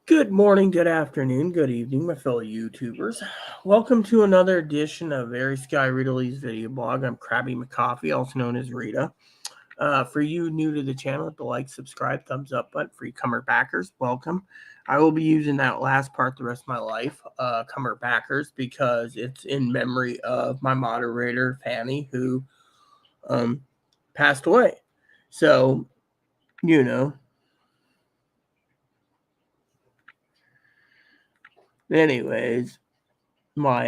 Good morning, good afternoon, good evening, my fellow YouTubers. Welcome to another edition of Very Sky Rita Lee's video blog. I'm Krabby McCoffee, also known as Rita. For you new to the channel, hit the like, subscribe, thumbs up button. For you comer backers, welcome. I will be using that last part the rest of my life, comer backers, because it's in memory of my moderator, Fanny, who um, passed away. So, you know, anyways, my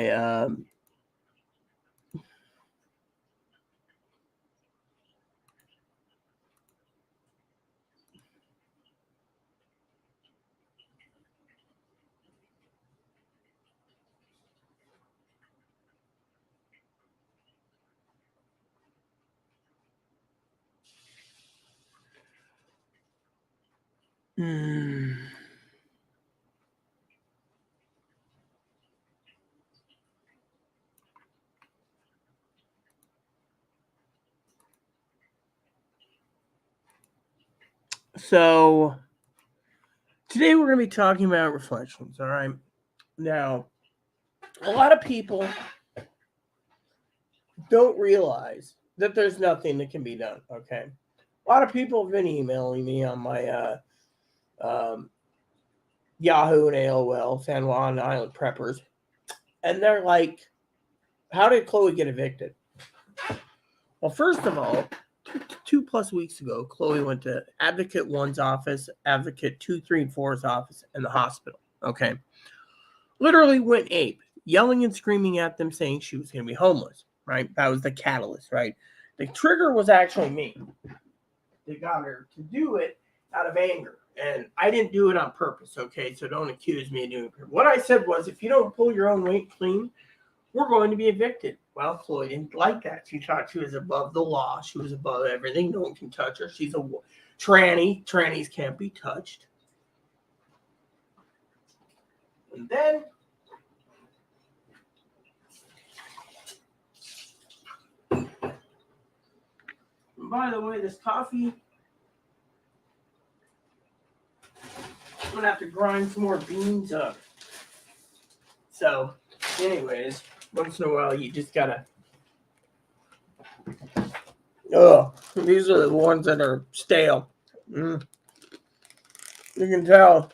mm, so today we're going to be talking about reflections, all right? Now, a lot of people don't realize that there's nothing that can be done, okay? A lot of people have been emailing me on my Yahoo and AOL, San Juan Island Preppers, and they're like, how did Chloe get evicted? Well, first of all, two plus weeks ago, Chloe went to Advocate 1's office, Advocate 2, 3, and 4's office, and the hospital, okay? Literally went ape, yelling and screaming at them, saying she was going to be homeless, right? That was the catalyst, right? The trigger was actually me. They got her to do it out of anger. And I didn't do it on purpose, okay? So don't accuse me of doing it. What I said was, if you don't pull your own weight clean, we're going to be evicted. Well, Chloe didn't like that. She thought she was above the law. She was above everything. No one can touch her. She's a tranny. Trannies can't be touched. And then and by the way, this coffee, I'm going to have to grind some more beans up. So, anyways, once in a while, you just got to. Oh, these are the ones that are stale. You can tell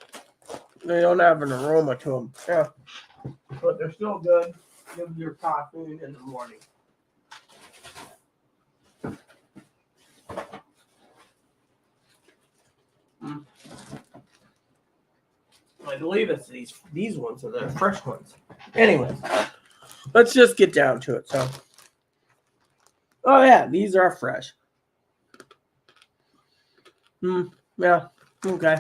they don't have an aroma to them. Yeah, but they're still good. Give your coffee in the morning. I believe it's these ones are the fresh ones. Anyways, let's just get down to it. So, oh yeah, these are fresh. Yeah, okay.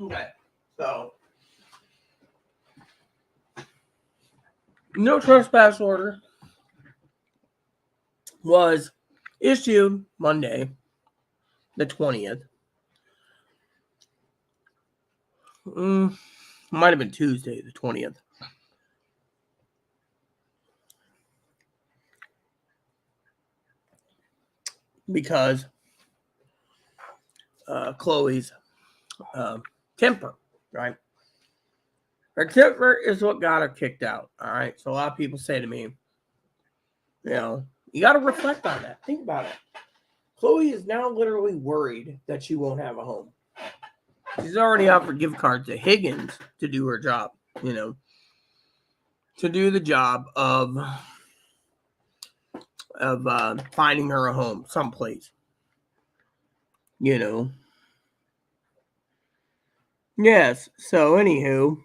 Okay, so no trespass order was issued Monday, the 20th. Might have been Tuesday, the 20th. Because Chloe's temper, right? Her temper is what got her kicked out, all right? So a lot of people say to me, you got to reflect on that. Think about it. Chloe is now literally worried that she won't have a home. She's already offered gift cards to Higgins to do her job, to do the job of finding her a home someplace, Yes, so anywho,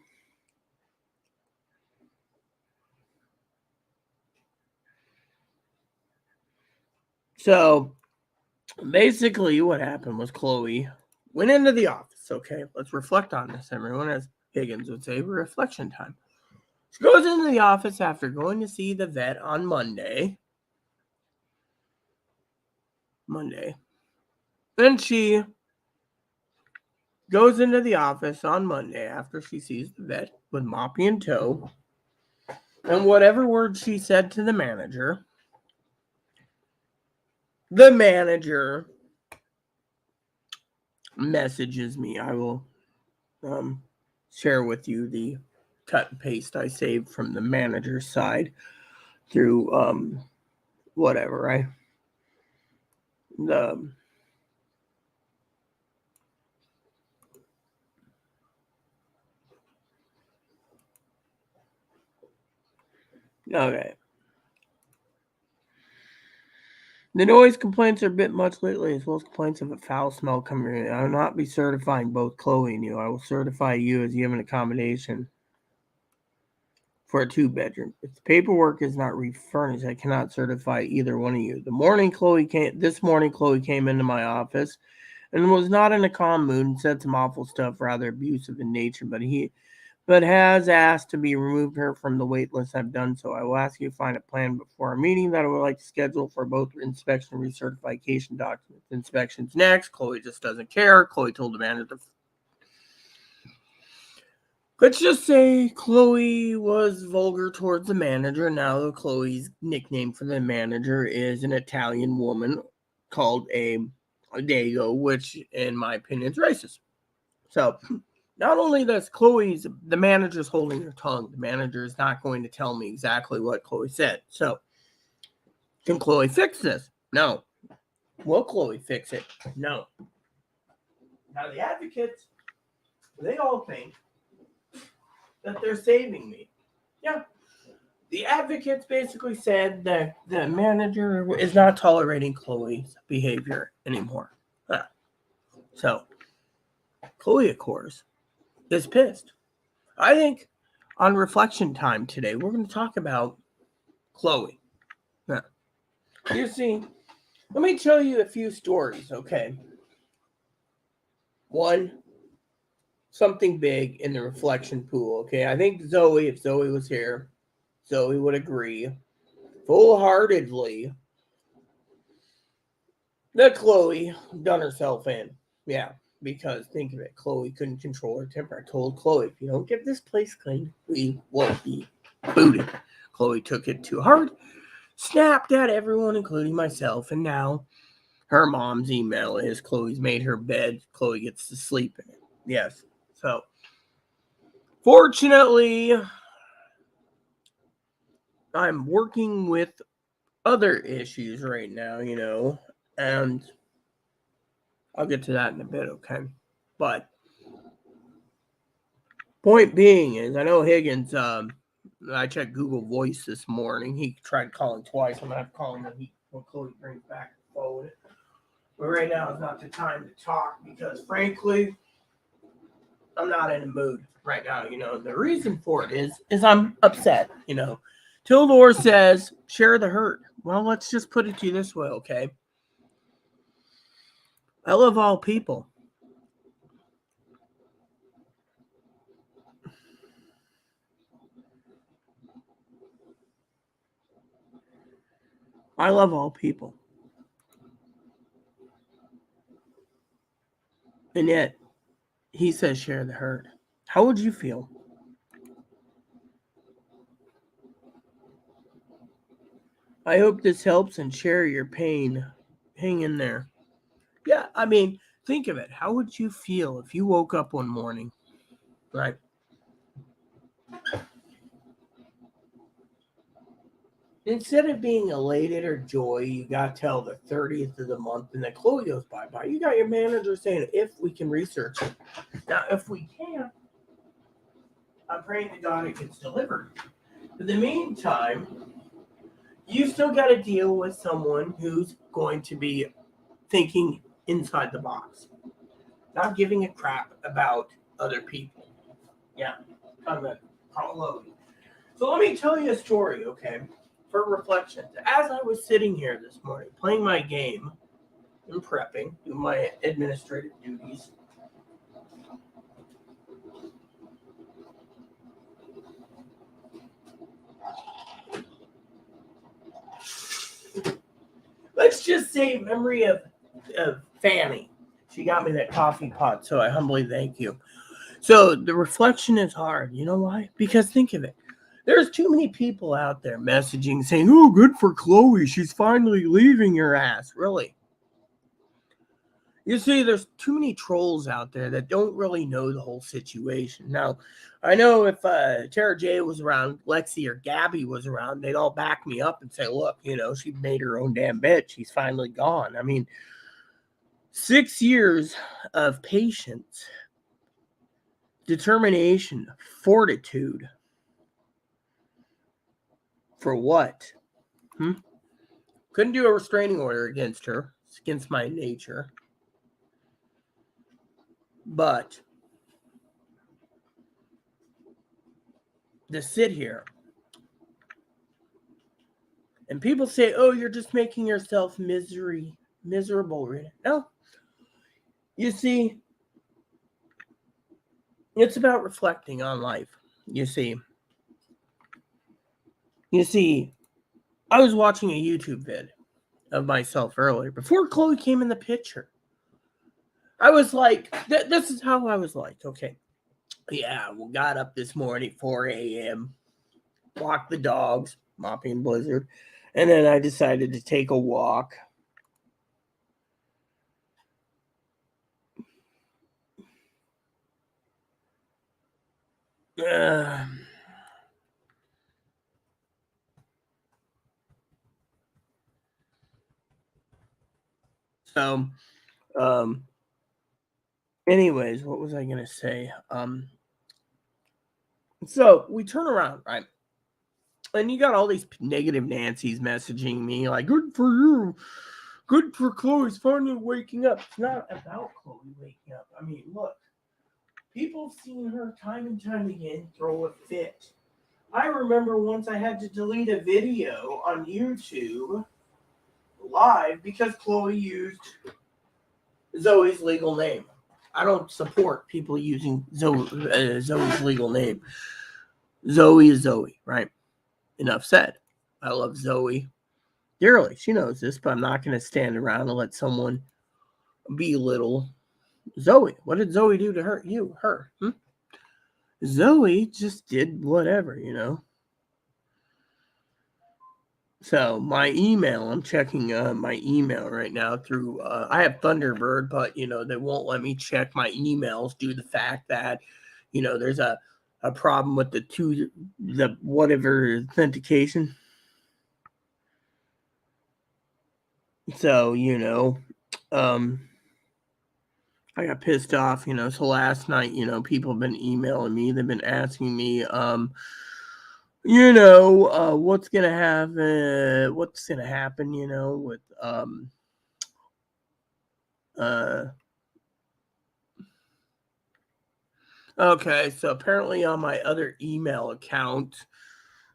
so basically what happened was Chloe went into the office. Okay, let's reflect on this, everyone. As Higgins would say, reflection time. She goes into the office after going to see the vet on Monday. Then she goes into the office on Monday after she sees the vet with Moppy in tow. And whatever words she said to the manager messages me. I will share with you the cut and paste I saved from the manager's side through whatever, right? The okay. The noise complaints are a bit much lately, as well as complaints of a foul smell coming in. I will not be certifying both Chloe and you. I will certify you as you have an accommodation for a 2-bedroom. If the paperwork is not refurnished, I cannot certify either one of you. This morning, Chloe came into my office and was not in a calm mood and said some awful stuff, rather abusive in nature, but has asked to be removed her from the wait list. I've done so. I will ask you to find a plan before our meeting that I would like to schedule for both inspection and recertification documents. Inspections next. Chloe just doesn't care. Chloe told the manager. Let's just say Chloe was vulgar towards the manager. Now Chloe's nickname for the manager is an Italian woman called a Dago, which in my opinion is racist. So not only does the manager's holding her tongue, the manager is not going to tell me exactly what Chloe said. So, can Chloe fix this? No. Will Chloe fix it? No. Now, the advocates, they all think that they're saving me. Yeah. The advocates basically said that the manager is not tolerating Chloe's behavior anymore. So, Chloe, of course, is pissed. I think on reflection time today, we're going to talk about Chloe. Now, you see, let me tell you a few stories, okay? One, something big in the reflection pool, okay? I think if Zoe was here, Zoe would agree full-heartedly that Chloe done herself in. Yeah, because think of it, Chloe couldn't control her temper. I told Chloe, if you don't get this place clean, we will be booted. Chloe took it too hard, snapped at everyone, including myself, and now her mom's email is Chloe's made her bed. Chloe gets to sleep in it. Yes. So, fortunately, I'm working with other issues right now, and I'll get to that in a bit, okay? But, point being is, I know Higgins, I checked Google Voice this morning. He tried calling twice. I'm going to have to call him when Chloe brings back the phone. But right now is not the time to talk because, frankly, I'm not in a mood right now. The reason for it is I'm upset. Tildor says, share the hurt. Well, let's just put it to you this way, okay? I love all people. I love all people. And yet, he says share the hurt. How would you feel? I hope this helps and share your pain. Hang in there. Yeah, I mean, think of it. How would you feel if you woke up one morning, right? Instead of being elated or joy, you got till the 30th of the month and then Chloe goes bye-bye. You got your manager saying, if we can research it. Now, if we can't, I'm praying to God it gets delivered. In the meantime, you still got to deal with someone who's going to be thinking inside the box, not giving a crap about other people. Yeah, I'm a Chloe. So let me tell you a story, okay, for reflection. As I was sitting here this morning playing my game and prepping, doing my administrative duties, let's just say memory of Fanny. She got me that coffee pot, so I humbly thank you. So the reflection is hard. You know why? Because think of it. There's too many people out there messaging saying, "Oh, good for Chloe. She's finally leaving your ass." Really? You see, there's too many trolls out there that don't really know the whole situation. Now, I know if Tara J was around, Lexi or Gabby was around, they'd all back me up and say, "Look, she made her own damn bed. She's finally gone." I mean, 6 years of patience, determination, fortitude. For what? Couldn't do a restraining order against her. It's against my nature. But to sit here and people say, "Oh, you're just making yourself miserable, Rita." No. You see, it's about reflecting on life. You see, I was watching a YouTube vid of myself earlier before Chloe came in the picture. I was like, this is how I was like, okay. Yeah, we got up this morning at 4 a.m., walked the dogs, mopping blizzard, and then I decided to take a walk. So, anyways, what was I going to say? So we turn around, right? And you got all these negative Nancy's messaging me like, "Good for you. Good for Chloe's finally waking up." It's not about Chloe waking up. I mean, look, people have seen her time and time again throw a fit. I remember once I had to delete a video on YouTube live because Chloe used Zoe's legal name. I don't support people using Zoe's legal name. Zoe is Zoe, right? Enough said. I love Zoe dearly. She knows this, but I'm not going to stand around and let someone belittle Zoe. What did Zoe do to her? Zoe just did whatever, So my email, I'm checking my email right now through, I have Thunderbird, but, they won't let me check my emails due to the fact that, there's a problem with the whatever authentication. So, I got pissed off, so last night, people have been emailing me. They've been asking me, what's going to happen, with, okay, so apparently on my other email account,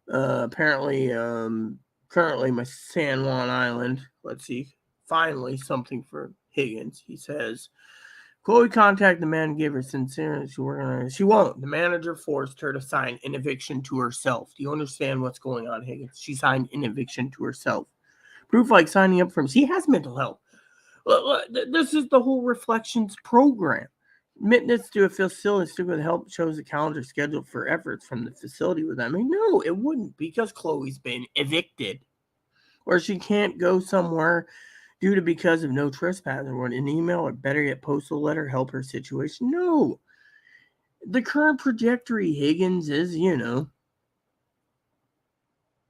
currently my San Juan Island, let's see, finally something for Higgins. He says, "Chloe contacted the man and gave her sincere. She won't. The manager forced her to sign an eviction to herself." Do you understand what's going on, Higgins? She signed an eviction to herself. Proof like signing up for him. She has mental health. This is the whole Reflections program. Admittance to a facility stick with help shows the calendar scheduled for efforts from the facility with them. I mean, no, it wouldn't, because Chloe's been evicted. Or she can't go somewhere because of no trespass, or an email, or better yet, postal letter help her situation. No. The current trajectory, Higgins, is,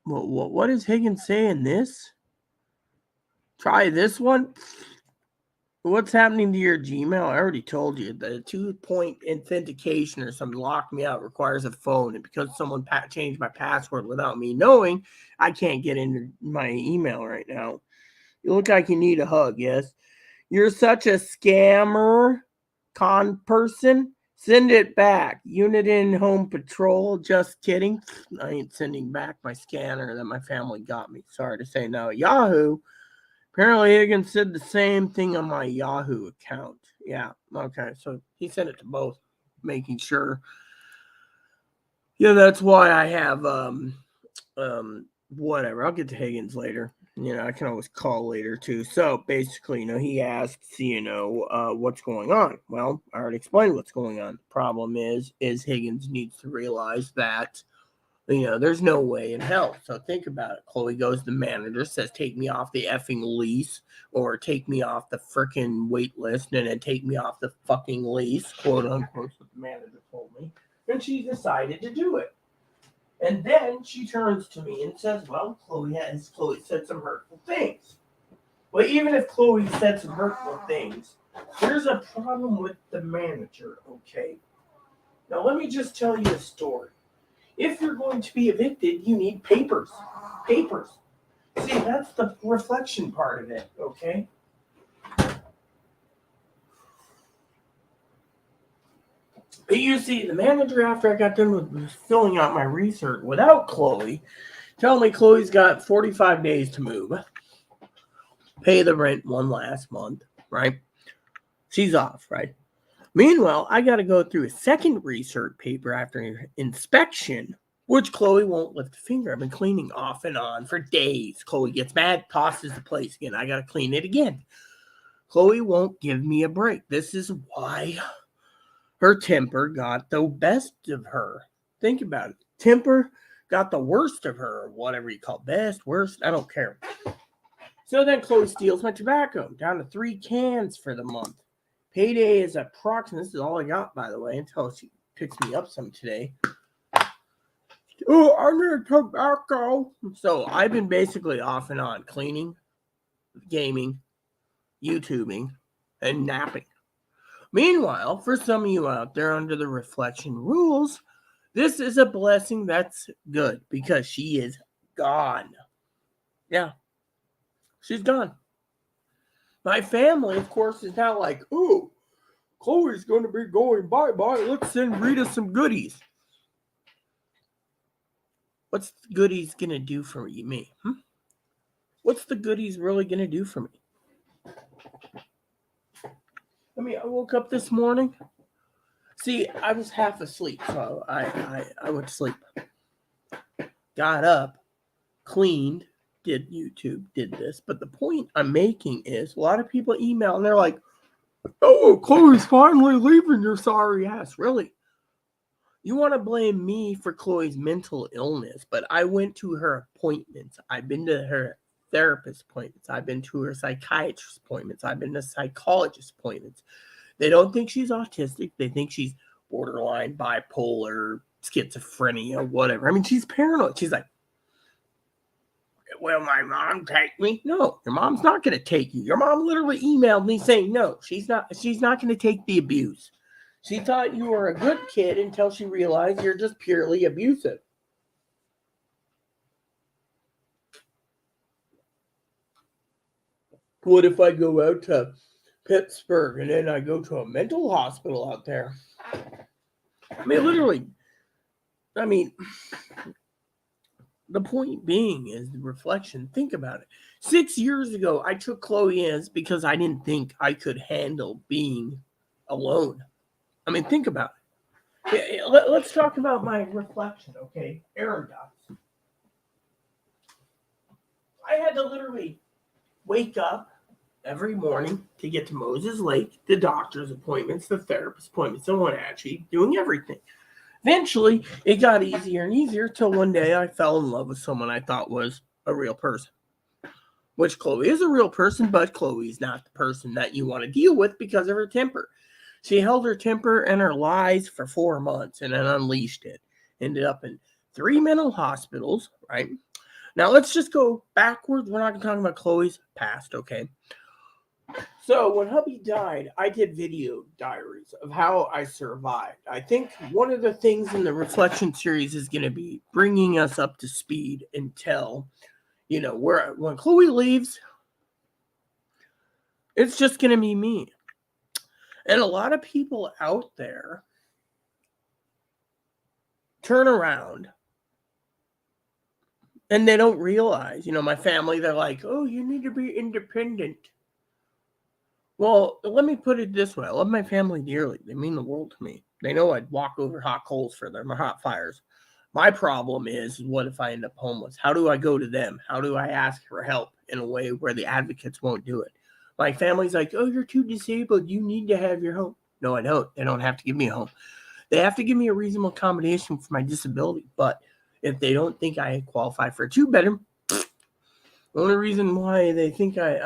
what is Higgins saying this? Try this one. What's happening to your Gmail? I already told you. The 2-point authentication or something locked me out, requires a phone. And because someone changed my password without me knowing, I can't get into my email right now. You look like you need a hug, yes? You're such a scammer, con person. Send it back. Unit in Home Patrol. Just kidding. I ain't sending back my scanner that my family got me. Sorry to say no. Yahoo. Apparently, Higgins said the same thing on my Yahoo account. Yeah, okay. So he sent it to both, making sure. Yeah, that's why I have whatever. I'll get to Higgins later. I can always call later too. So basically, he asks, what's going on? Well, I already explained what's going on. The problem is Higgins needs to realize that, there's no way in hell. So think about it. Chloe goes to the manager, says, take me off the effing lease, or take me off the freaking wait list, and then take me off the fucking lease, quote unquote, what the manager told me. And she decided to do it. And then she turns to me and says, well, Chloe said some hurtful things. Well, even if Chloe said some hurtful things, there's a problem with the manager, okay? Now, let me just tell you a story. If you're going to be evicted, you need papers. Papers. See, that's the reflection part of it, okay? But you see, the manager, after I got done with filling out my research without Chloe, tell me Chloe's got 45 days to move, pay the rent one last month, right? She's off, right? Meanwhile, I got to go through a second research paper after inspection, which Chloe won't lift a finger. I've been cleaning off and on for days. Chloe gets mad, tosses the place again. I got to clean it again. Chloe won't give me a break. This is why her temper got the best of her. Think about it. Temper got the worst of her, or whatever you call best, worst, I don't care. So then Chloe steals my tobacco, down to 3 cans for the month. Payday is approximate. This is all I got, by the way, until she picks me up some today. Oh, I need tobacco. So I've been basically off and on cleaning, gaming, YouTubing, and napping. Meanwhile, for some of you out there under the reflection rules, this is a blessing that's good because she is gone. Yeah, she's gone. My family, of course, is now like, ooh, Chloe's going to be going bye-bye. Let's send Rita some goodies. What's the goodies going to do for me? What's the goodies really going to do for me? I woke up this morning. See, I was half asleep, so I went to sleep. Got up, cleaned, did YouTube, did this. But the point I'm making is a lot of people email and they're like, oh, Chloe's finally leaving your sorry ass. Really? You want to blame me for Chloe's mental illness, but I went to her appointments. I've been to her therapist appointments. I've been to her psychiatrist appointments. I've been to psychologist appointments. They don't think she's autistic. They think she's borderline, bipolar, schizophrenia, whatever. She's paranoid. She's like, will my mom take me? No, your mom's not going to take you. Your mom literally emailed me saying, no, she's not going to take the abuse. She thought you were a good kid until she realized you're just purely abusive. What if I go out to Pittsburgh and then I go to a mental hospital out there? Literally. The point being is the reflection. Think about it. 6 years ago, I took Chloe in because I didn't think I could handle being alone. Think about it. Let's talk about my reflection, okay? Aaron dots. I had to literally wake up every morning to get to Moses Lake, the doctor's appointments, the therapist appointments, and Wenatchee, doing everything. Eventually, it got easier and easier till one day I fell in love with someone I thought was a real person. Which Chloe is a real person, but Chloe's not the person that you want to deal with because of her temper. She held her temper and her lies for 4 months and then unleashed it. Ended up in 3 mental hospitals, right? Now, let's just go backwards. We're not going to talk about Chloe's past, okay? So, when hubby died, I did video diaries of how I survived. I think one of the things in the reflection series is going to be bringing us up to speed until, when Chloe leaves, it's just going to be me. And a lot of people out there turn around and they don't realize, my family, they're like, oh, you need to be independent. Well, let me put it this way. I love my family dearly. They mean the world to me. They know I'd walk over hot coals for them or hot fires. My problem is what if I end up homeless? How do I go to them? How do I ask for help in a way where the advocates won't do it? My family's like, oh, you're too disabled. You need to have your home. No, I don't. They don't have to give me a home. They have to give me a reasonable accommodation for my disability. But if they don't think I qualify for a 2-bedroom, the only reason why they think they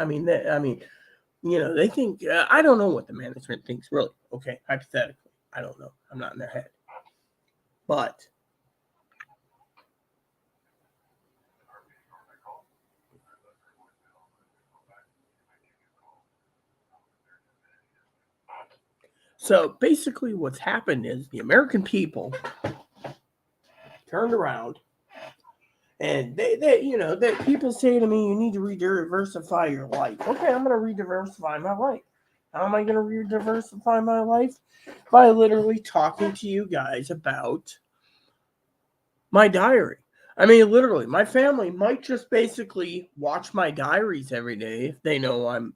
think, I don't know what the management thinks, really. Okay, hypothetically. I don't know. I'm not in their head. But so basically what's happened is the American people turned around and they people say to me, you need to diversify your life. Okay, I'm going to diversify my life. How am I going to diversify my life? By literally talking to you guys about my diary. I mean, literally, my family might just basically watch my diaries every day if they know I'm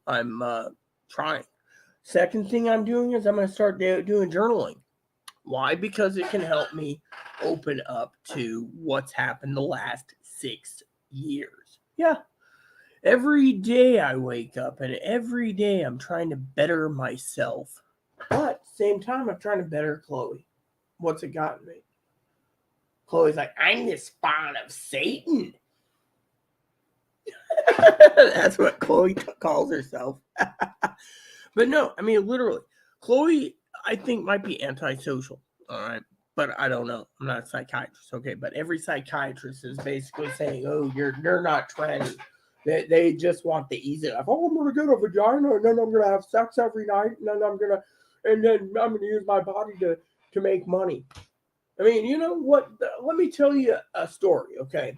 trying. Second thing I'm doing is I'm going to start doing journaling. Why? Because it can help me open up to what's happened the last 6 years. Yeah. Every day I wake up and every day I'm trying to better myself. But at the same time, I'm trying to better Chloe. What's it gotten me? Chloe's like, I'm the spawn of Satan. That's what Chloe calls herself. But no, I mean, literally, Chloe, I think, might be antisocial. All right. But I don't know. I'm not a psychiatrist. Okay. But every psychiatrist is basically saying, oh, you're not trendy. They just want the easy life. Oh, I'm going to get a vagina and then I'm going to have sex every night and then I'm going to use my body to make money. I mean, you know what? Let me tell you a story, okay?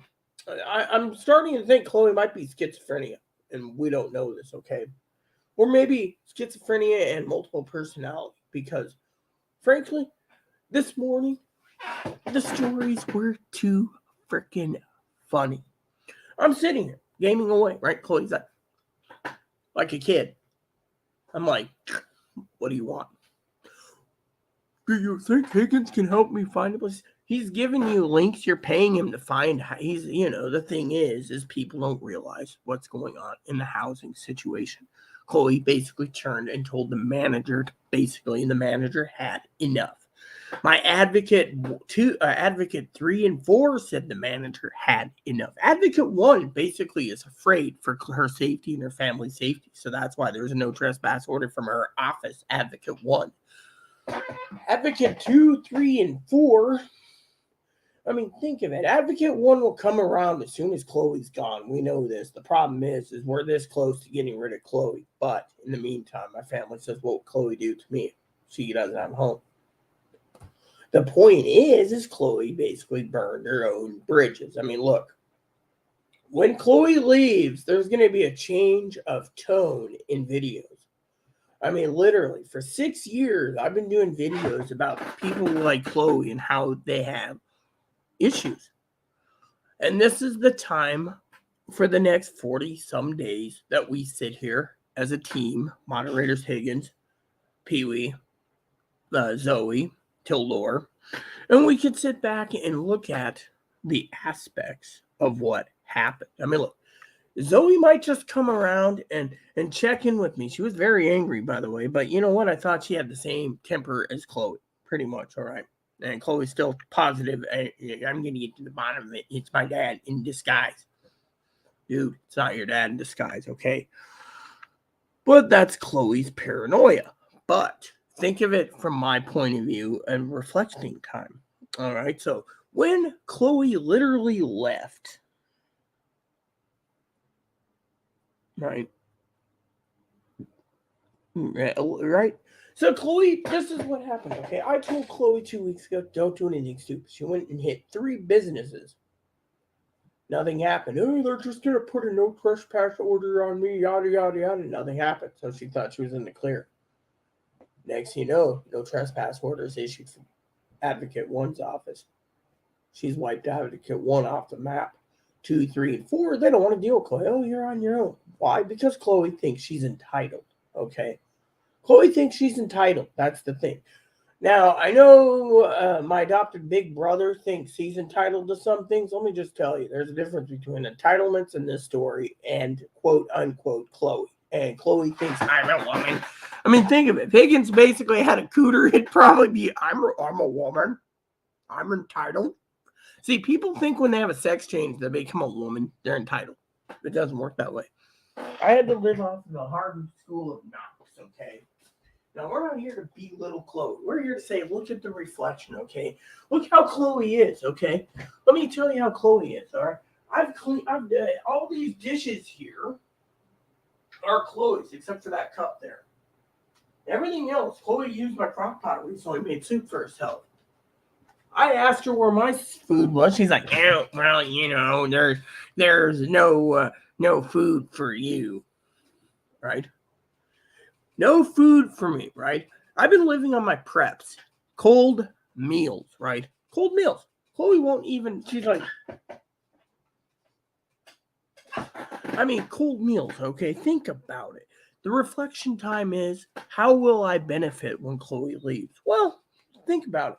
I'm starting to think Chloe might be schizophrenia, and we don't know this, okay? Or maybe schizophrenia and multiple personality, because, frankly, this morning, the stories were too freaking funny. I'm sitting here, gaming away, right? Chloe's like a kid. I'm like, what do you want? Do you think Higgins can help me find a place? He's giving you links. You're paying him to find. The thing is people don't realize what's going on in the housing situation. Chloe basically turned and told the manager and the manager had enough. My advocate 3 and 4 said the manager had enough. Advocate 1 basically is afraid for her safety and her family's safety. So that's why there's a no trespass order from her office, Advocate 1. Advocate 2, 3, and 4. I mean, think of it. Advocate 1 will come around as soon as Chloe's gone. We know this. The problem is we're this close to getting rid of Chloe. But in the meantime, my family says, what would Chloe do to me? She doesn't have a home. The point is Chloe basically burned her own bridges. I mean, look. When Chloe leaves, there's going to be a change of tone in videos. I mean, literally, for 6 years, I've been doing videos about people like Chloe and how they have issues. And this is the time for the next 40-some days that we sit here as a team, moderators Higgins, Pee-wee, Zoe, Tildor, and we can sit back and look at the aspects of what happened. I mean, look. Zoe might just come around and check in with me. She was very angry, by the way, but you know what? I thought she had the same temper as Chloe, pretty much, all right? And Chloe's still positive. I'm going to get to the bottom of it. It's my dad in disguise. Dude, it's not your dad in disguise, okay? But that's Chloe's paranoia. But think of it from my point of view and reflecting time, all right? So when Chloe literally left, right? So Chloe, this is what happened, okay? I told Chloe 2 weeks ago, don't do anything stupid. She went and hit 3 businesses. Nothing happened. Oh, they're just going to put a no trespass order on me, yada, yada, yada. Nothing happened. So she thought she was in the clear. Next thing you know, no trespass order is issued from Advocate 1's office. She's wiped Advocate 1 off the map. 2, 3, and 4, they don't want to deal with Chloe. Oh, you're on your own. Why? Because Chloe thinks she's entitled, okay? Chloe thinks she's entitled. That's the thing. Now, I know my adopted big brother thinks he's entitled to some things. Let me just tell you, there's a difference between entitlements in this story and quote unquote Chloe. And Chloe thinks I'm a woman. I mean, think of it. If Higgins basically had a cooter, it'd probably be I'm a woman. I'm entitled. See, people think when they have a sex change that they become a woman, they're entitled. It doesn't work that way. I had to live off the Harvard School of Knox, okay? Now, we're not here to belittle Chloe. We're here to say, look at the reflection, okay? Look how Chloe is, okay? Let me tell you how Chloe is, all right? I've all these dishes here are Chloe's, except for that cup there. Everything else, Chloe used my crock pot recently, made soup for herself. I asked her where my food was. She's like, oh, well, there's no food for you, right? No food for me, right? I've been living on my preps, cold meals, right? Cold meals. Chloe won't even. She's like, I mean, cold meals. Okay, think about it. The reflection time is, how will I benefit when Chloe leaves? Well, think about it.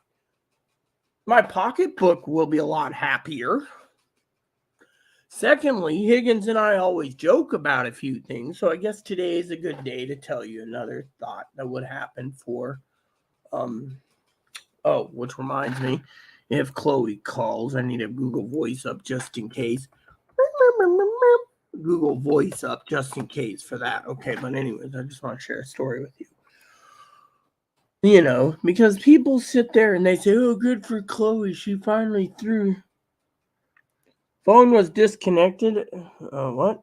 My pocketbook will be a lot happier. Secondly, Higgins and I always joke about a few things, so I guess today is a good day to tell you another thought that would happen for, which reminds me, if Chloe calls, I need a Google Voice up just in case. Google Voice up just in case for that. Okay, but anyways, I just want to share a story with you. You know, because people sit there and they say, oh, good for Chloe, she finally threw. Phone was disconnected. What?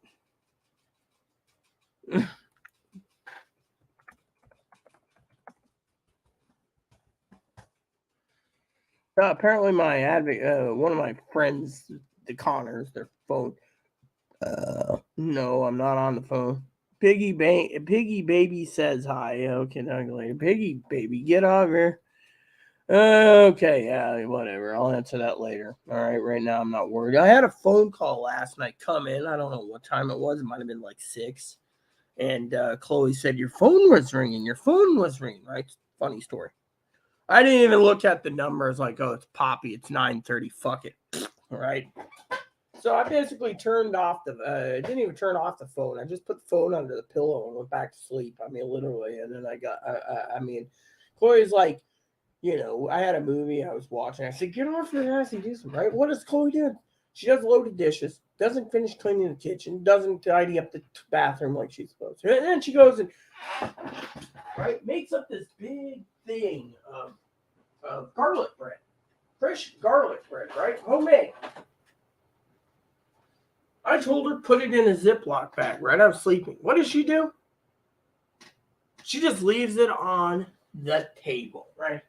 Apparently, one of my friends, the Connors, their phone. No, I'm not on the phone. Piggy baby says hi. Okay, now later. Piggy baby, get off here. Okay, yeah, whatever. I'll answer that later. All right, right now I'm not worried. I had a phone call last night come in. I don't know what time it was. It might have been like 6. And Chloe said, your phone was ringing. Your phone was ringing, right? Funny story. I didn't even look at the numbers like, oh, it's Poppy. It's 9:30. Fuck it. All right. So I basically turned off I didn't even turn off the phone. I just put the phone under the pillow and went back to sleep. I mean, literally. And then Chloe's like, I had a movie I was watching. I said, get off your ass and do something, right? What does Chloe do? She does loaded dishes, doesn't finish cleaning the kitchen, doesn't tidy up the bathroom like she's supposed to. And then she goes and, right, makes up this big thing of garlic bread. Fresh garlic bread, right? Homemade. I told her put it in a Ziploc bag, right? I was sleeping. What does she do? She just leaves it on the table, right?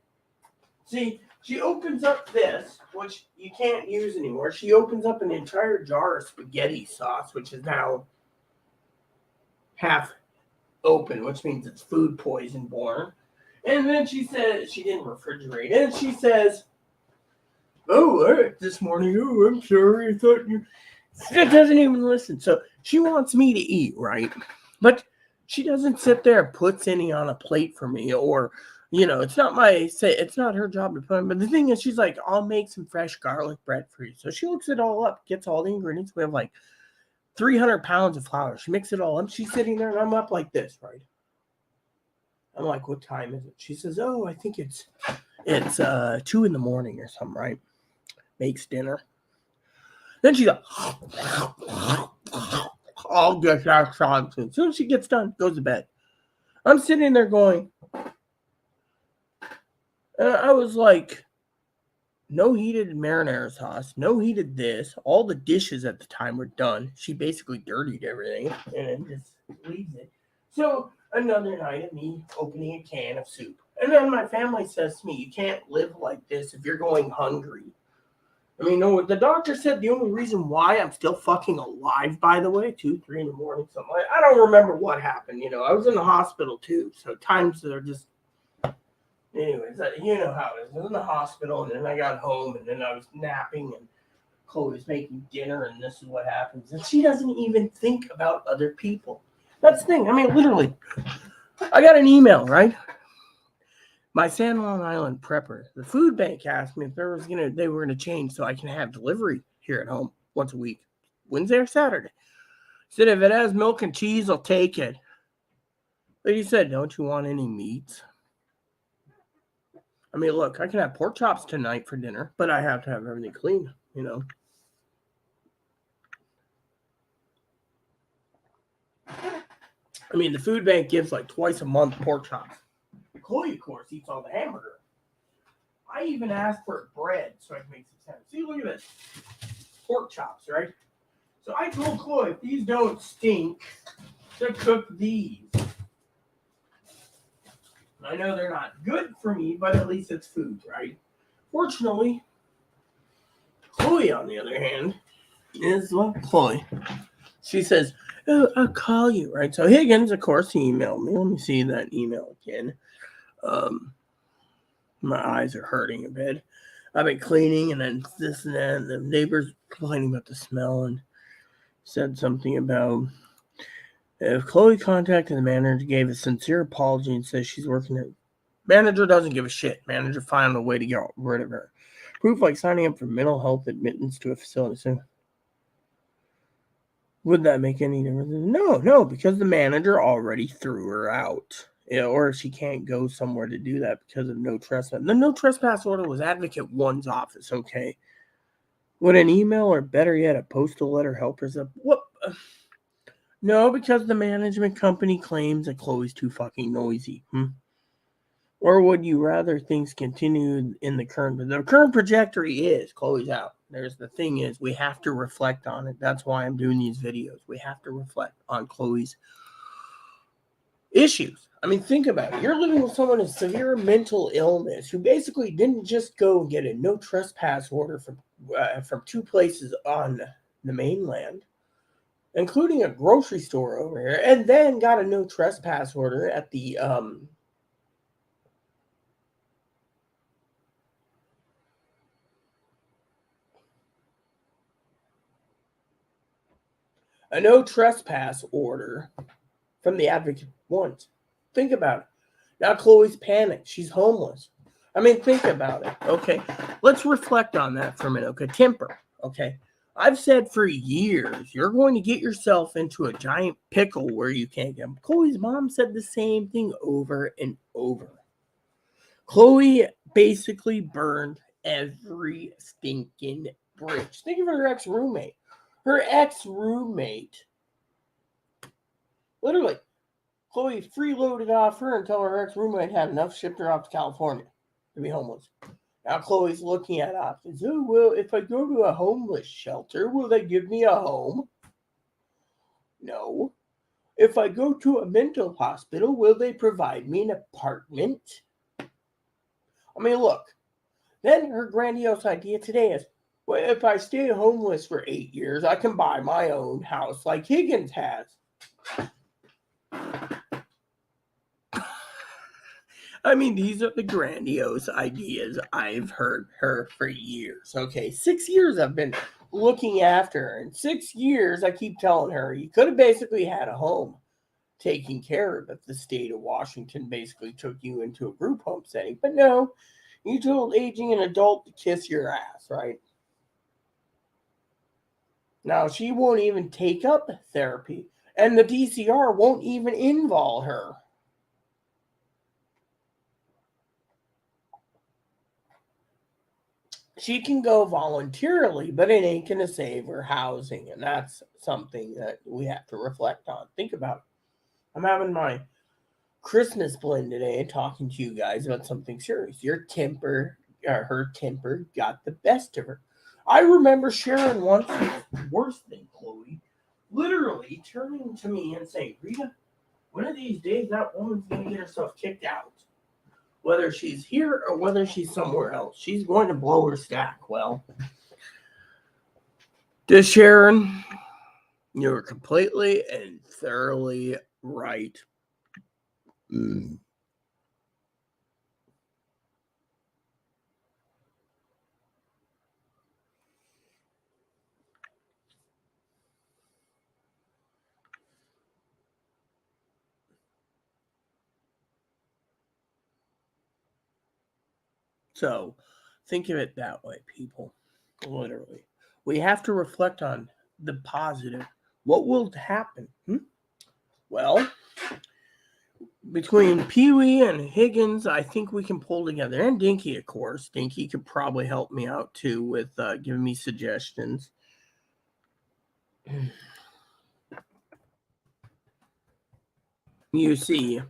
See, she opens up this, which you can't use anymore. She opens up an entire jar of spaghetti sauce, which is now half open, which means it's food poison born. And then she says, she didn't refrigerate it. And she says, oh, all right, this morning, oh, I'm sorry, I thought you... It doesn't even listen. So she wants me to eat, right? But she doesn't sit there and puts any on a plate for me, or, it's not her job to put them. But the thing is, she's like, I'll make some fresh garlic bread for you. So she looks it all up, gets all the ingredients. We have like 300 pounds of flour. She mixes it all up. She's sitting there and I'm up like this, right? I'm like, what time is it? She says, oh, I think it's 2 a.m. or something, right? Makes dinner. Then she's like, I'll get that soon. As soon as she gets done, goes to bed. I'm sitting there going, I was like, no heated marinara sauce, no heated this. All the dishes at the time were done. She basically dirtied everything and just leaves it. So another night of me opening a can of soup. And then my family says to me, you can't live like this if you're going hungry. I mean, no, the doctor said the only reason why I'm still fucking alive, by the way, 2, 3 in the morning, something like that. I don't remember what happened. I was in the hospital too. So times that are just, anyways, you know how it is. I was in the hospital and then I got home and then I was napping and Chloe was making dinner and this is what happens. And she doesn't even think about other people. That's the thing. I mean, literally, I got an email, right? My San Juan Island prepper, the food bank asked me if they were gonna change so I can have delivery here at home once a week, Wednesday or Saturday. Said if it has milk and cheese, I'll take it. Lady said, "Don't you want any meats?" I mean, look, I can have pork chops tonight for dinner, but I have to have everything clean, you know. I mean, the food bank gives like twice a month pork chops. Chloe, of course, eats all the hamburger. I even asked for bread so I can make some sandwich. See, look at this. Pork chops, right? So I told Chloe, if these don't stink, to cook these. I know they're not good for me, but at least it's food, right? Fortunately, Chloe, on the other hand, is, well, Chloe. She says, "Oh, I'll call you," right? So Higgins, of course, he emailed me. Let me see that email again. My eyes are hurting a bit. I've been cleaning and then this and that. And the neighbors complaining about the smell and said something about if Chloe contacted the manager, gave a sincere apology and says she's working there. Manager doesn't give a shit. Manager found a way to get rid of her. Proof like signing up for mental health admittance to a facility. So would that make any difference? No, because the manager already threw her out. Yeah, or she can't go somewhere to do that because of no trespass. The no trespass order was Advocate 1's office, okay? Would an email or better yet, a postal letter help her? What? No, because the management company claims that Chloe's too fucking noisy. Or would you rather things continue in the current trajectory is Chloe's out. The thing is, we have to reflect on it. That's why I'm doing these videos. We have to reflect on Chloe's issues. I mean, think about it. You're living with someone with severe mental illness who basically didn't just go and get a no trespass order from 2 places on the mainland, including a grocery store over here, and then got a no trespass order at the a no trespass order from the Advocate once. Think about it. Now Chloe's panicked. She's homeless. I mean, think about it. Okay, let's reflect on that for a minute. Okay, temper. Okay, I've said for years you're going to get yourself into a giant pickle where you can't get them. Chloe's mom said the same thing over and over. Chloe basically burned every stinking bridge. Think of her ex-roommate. Her ex-roommate, literally, Chloe freeloaded off her until her ex-roommate had enough, shipped her off to California to be homeless. Now Chloe's looking at options. Oh, well, if I go to a homeless shelter, will they give me a home? No. If I go to a mental hospital, will they provide me an apartment? I mean, look. Then her grandiose idea today is, well, if I stay homeless for 8 years, I can buy my own house like Higgins has. I mean, these are the grandiose ideas I've heard her for years. Okay, 6 years I've been looking after her. In 6 years, I keep telling her, you could have basically had a home taken care of if the state of Washington basically took you into a group home setting. But no, you told aging an adult to kiss your ass, right? Now, she won't even take up therapy, and the DCR won't even involve her. She can go voluntarily, but it ain't going to save her housing, and that's something that we have to reflect on. Think about it. I'm having my Christmas blend today talking to you guys about something serious. Her temper got the best of her. I remember Sharon once, worse than Chloe, literally turning to me and saying, Rita, one of these days that woman's going to get herself kicked out. Whether she's here or whether she's somewhere else, she's going to blow her stack. Well, to Sharon, you're completely and thoroughly right. So think of it that way, people. Literally. We have to reflect on the positive. What will happen? Well, between Pee Wee and Higgins, I think we can pull together. And Dinky, of course. Dinky could probably help me out too with giving me suggestions. You see,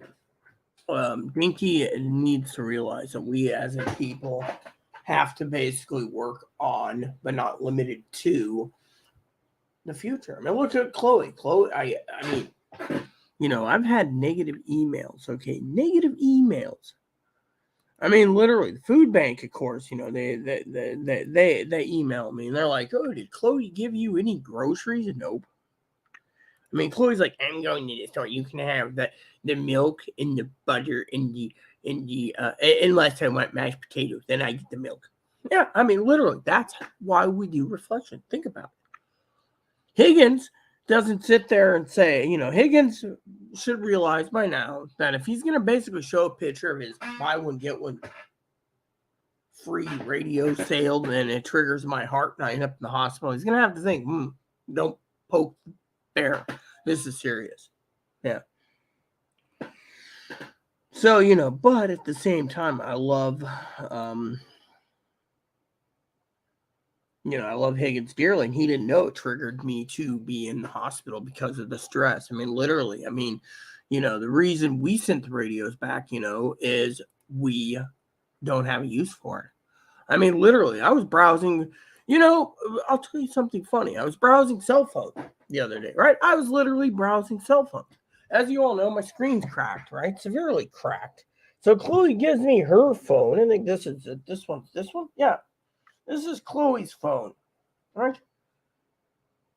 Dinky needs to realize that we as a people have to basically work on, but not limited to, the future. I mean, look at Chloe. I mean, I've had negative emails. Okay, negative emails. I mean, literally, the food bank, of course. They email me and they're like, "Oh, did Chloe give you any groceries?" Nope. I mean, Chloe's like, "I'm going to the store. You can have the milk and the butter and the unless I want mashed potatoes, then I get the milk." Yeah, I mean, literally, that's why we do reflection. Think about it. Higgins doesn't sit there and say, Higgins should realize by now that if he's going to basically show a picture of his buy one, get one free radio sale and it triggers my heart and I end up in the hospital, he's going to have to think, don't poke bear. This is serious. Yeah. So, but at the same time, I love Higgins dearly, and he didn't know it triggered me to be in the hospital because of the stress. I mean, literally. I mean, the reason we sent the radios back, is we don't have a use for it. I mean, literally, I was browsing, I'll tell you something funny. I was browsing cell phone the other day, right? I was literally browsing cell phone. As you all know, my screen's cracked, right? Severely cracked. So Chloe gives me her phone. I think this one. Yeah. This is Chloe's phone, right?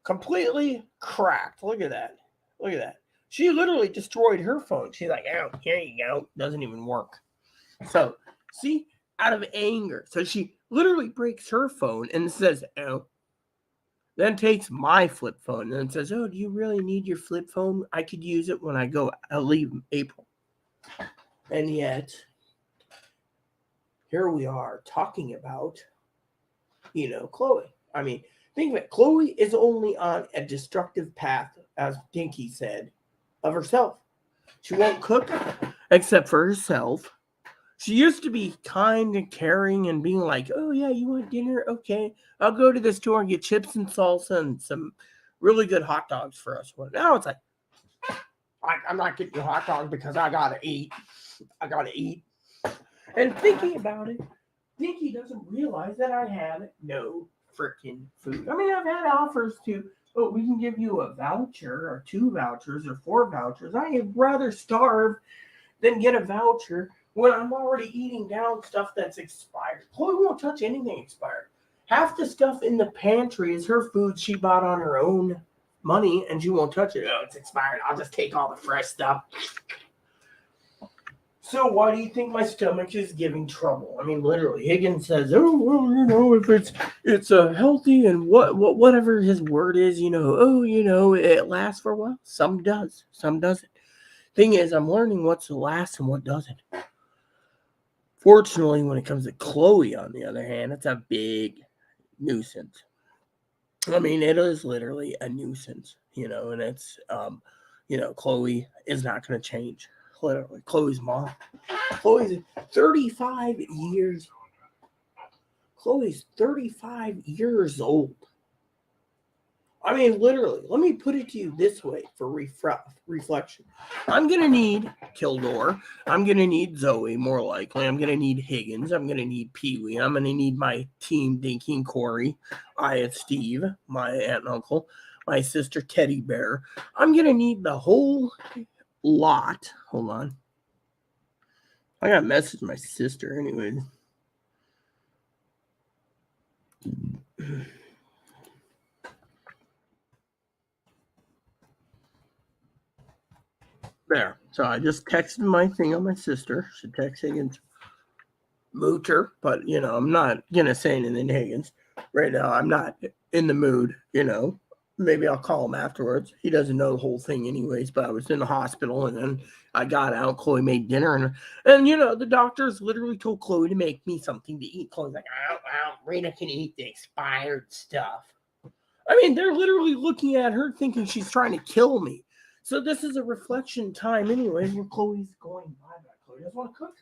Completely cracked. Look at that. Look at that. She literally destroyed her phone. She's like, "Oh, here you go." Doesn't even work. So, see, out of anger. So she literally breaks her phone and says, "Oh." Then takes my flip phone and says, "Oh, do you really need your flip phone? I could use it when I'll leave April." And yet, here we are talking about Chloe. I mean, think of it. Chloe is only on a destructive path, as Dinky said, of herself. She won't cook except for herself. She used to be kind and caring and being like, "Oh, yeah, you want dinner? Okay, I'll go to the store and get chips and salsa and some really good hot dogs for us." Now it's like, I'm not getting you hot dogs because I got to eat. I got to eat. And thinking about it, Dinky doesn't realize that I have no freaking food. I mean, I've had offers to, we can give you a voucher or 2 vouchers or 4 vouchers. I'd rather starve than get a voucher when I'm already eating down stuff that's expired. Chloe won't touch anything expired. Half the stuff in the pantry is her food she bought on her own money, and she won't touch it. "Oh, it's expired. I'll just take all the fresh stuff." So why do you think my stomach is giving trouble? I mean, literally, Higgins says, "Oh, well, if it's healthy and whatever his word is, it lasts for a while." Some does, some doesn't. Thing is, I'm learning what's to last and what doesn't. Fortunately, when it comes to Chloe, on the other hand, it's a big nuisance. I mean, it is literally a nuisance, and it's, Chloe is not going to change. Literally, Chloe's mom. Chloe's 35 years. Chloe's 35 years old. I mean, literally, let me put it to you this way for reflection. I'm going to need Kildor. I'm going to need Zoe, more likely. I'm going to need Higgins. I'm going to need Pee Wee. I'm going to need my team, Dinky and Corey. I and Steve, my aunt and uncle, my sister, Teddy Bear. I'm going to need the whole lot. Hold on. I got to message my sister anyway. There. So I just texted my thing on my sister. She texted Higgins. Moocher, but I'm not gonna say anything to Higgins right now. I'm not in the mood, Maybe I'll call him afterwards. He doesn't know the whole thing anyways, but I was in the hospital and then I got out. Chloe made dinner and the doctors literally told Chloe to make me something to eat. Chloe's like, Rita can eat the expired stuff. I mean, they're literally looking at her thinking she's trying to kill me. So this is a reflection time anyways where Chloe's going by that. Chloe doesn't want to cook.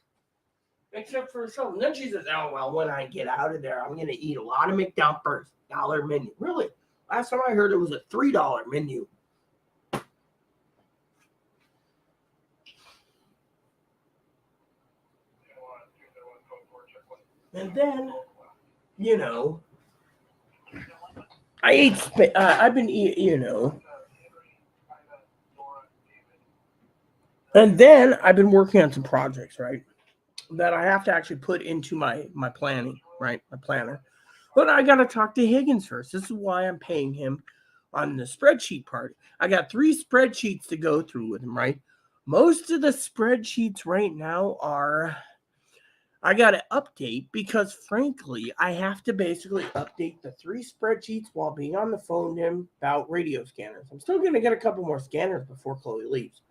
Except for herself. And then she says, oh, well, when I get out of there, I'm going to eat a lot of McDumpers. $1 menu. Really? Last time I heard it was a $3 menu. And then, I ate, I've been eating, and then I've been working on some projects, right, that I have to actually put into my planning, right, my planner. But I got to talk to Higgins first. This is why I'm paying him on the spreadsheet part. I got 3 spreadsheets to go through with him, right? Most of the spreadsheets right now are I got to update because, frankly, I have to basically update the 3 spreadsheets while being on the phone to him about radio scanners. I'm still going to get a couple more scanners before Chloe leaves.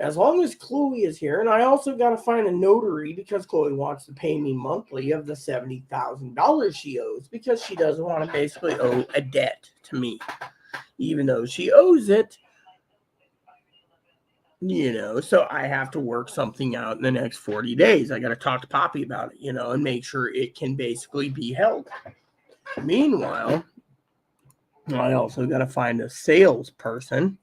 As long as Chloe is here, and I also got to find a notary because Chloe wants to pay me monthly of the $70,000 she owes because she doesn't want to basically owe a debt to me, even though she owes it. So I have to work something out in the next 40 days. I got to talk to Poppy about it, and make sure it can basically be held. Meanwhile, I also got to find a salesperson.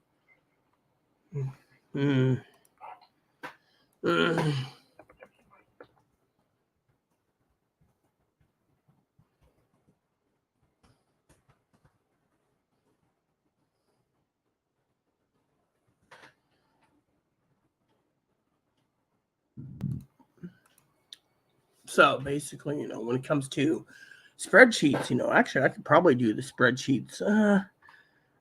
So basically, when it comes to spreadsheets, actually I could probably do the spreadsheets.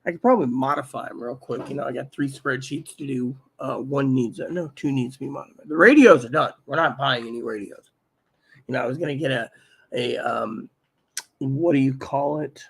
I could probably modify them real quick. I got 3 spreadsheets to do. 2 needs to be modified. The radios are done. We're not buying any radios. I was going to get a what do you call it?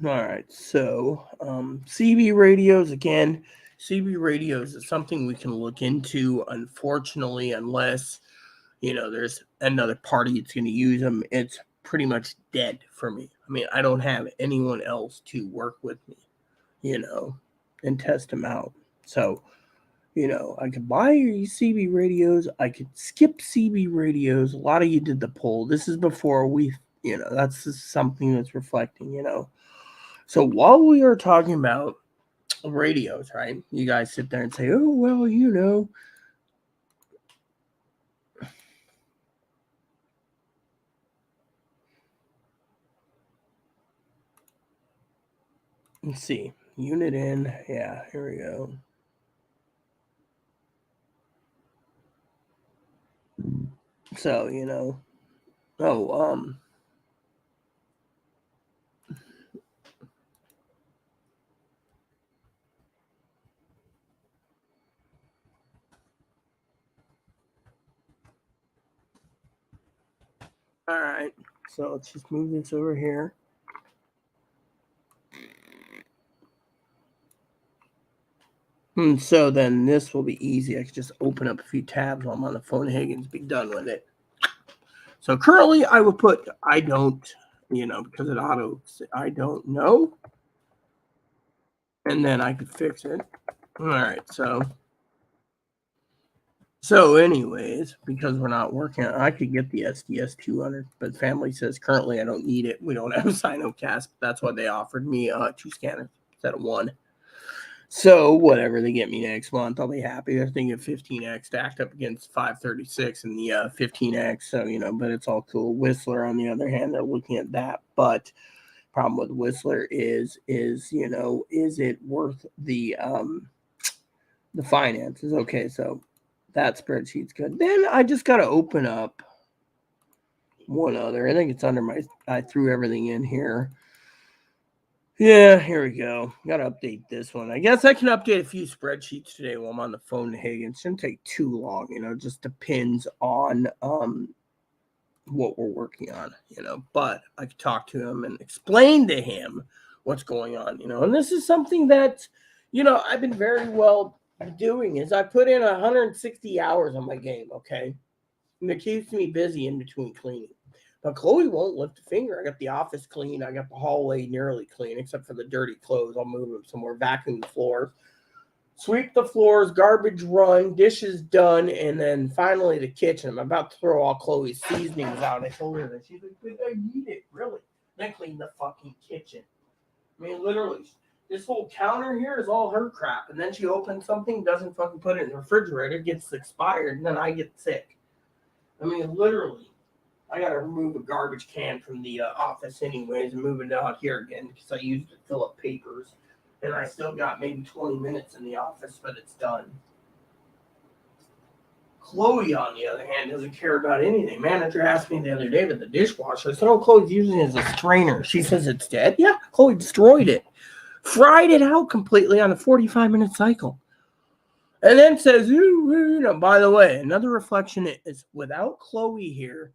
All right, so CB radios again. CB radios is something we can look into. Unfortunately, unless there's another party that's going to use them, it's pretty much dead for me. I mean, I don't have anyone else to work with me, and test them out. So, I could buy CB radios. I could skip CB radios. A lot of you did the poll. This is before we, that's just something that's reflecting, So while we are talking about radios, right? You guys sit there and say, oh, well, Let's see. Unit in. Yeah, here we go. So, all right. So let's just move this over here. And so then this will be easy. I can just open up a few tabs while I'm on the phone. Higgins, be done with it. So currently I will put, I don't, because it I don't know. And then I could fix it. All right. So anyways, because we're not working, I could get the SDS 200, but family says currently I don't need it. We don't have a Sinocast. That's why they offered me 2 scanners instead of 1. So whatever they get me next month, I'll be happy. They're thinking 15X stacked up against 536 and the 15X. So, but it's all cool. Whistler, on the other hand, they're looking at that. But problem with Whistler is it worth the finances? Okay, so that spreadsheet's good. Then I just got to open up one other. I think it's under I threw everything in here. Yeah, here we go. Got to update this one. I guess I can update a few spreadsheets today while I'm on the phone to Higgins. Shouldn't take too long, just depends on what we're working on, But I could talk to him and explain to him what's going on, And this is something that, I've been very well doing is I put in 160 hours on my game, okay? And it keeps me busy in between cleaning. But Chloe won't lift a finger. I got the office clean. I got the hallway nearly clean, except for the dirty clothes. I'll move them somewhere, vacuum the floors, sweep the floors, garbage run, dishes done, and then finally the kitchen. I'm about to throw all Chloe's seasonings out. I told her that. She's like, I need it, really. Then clean the fucking kitchen. I mean, literally, this whole counter here is all her crap. And then she opens something, doesn't fucking put it in the refrigerator, gets expired, and then I get sick. I mean, literally. I got to remove a garbage can from the office anyways and move it out here again because I used it to fill up papers. And I still got maybe 20 minutes in the office, but it's done. Chloe, on the other hand, doesn't care about anything. Manager asked me the other day with the dishwasher. I said, oh, Chloe's using it as a strainer. She says it's dead. Yeah, Chloe destroyed it. Fried it out completely on a 45-minute cycle. And then says, by the way, another reflection is without Chloe here,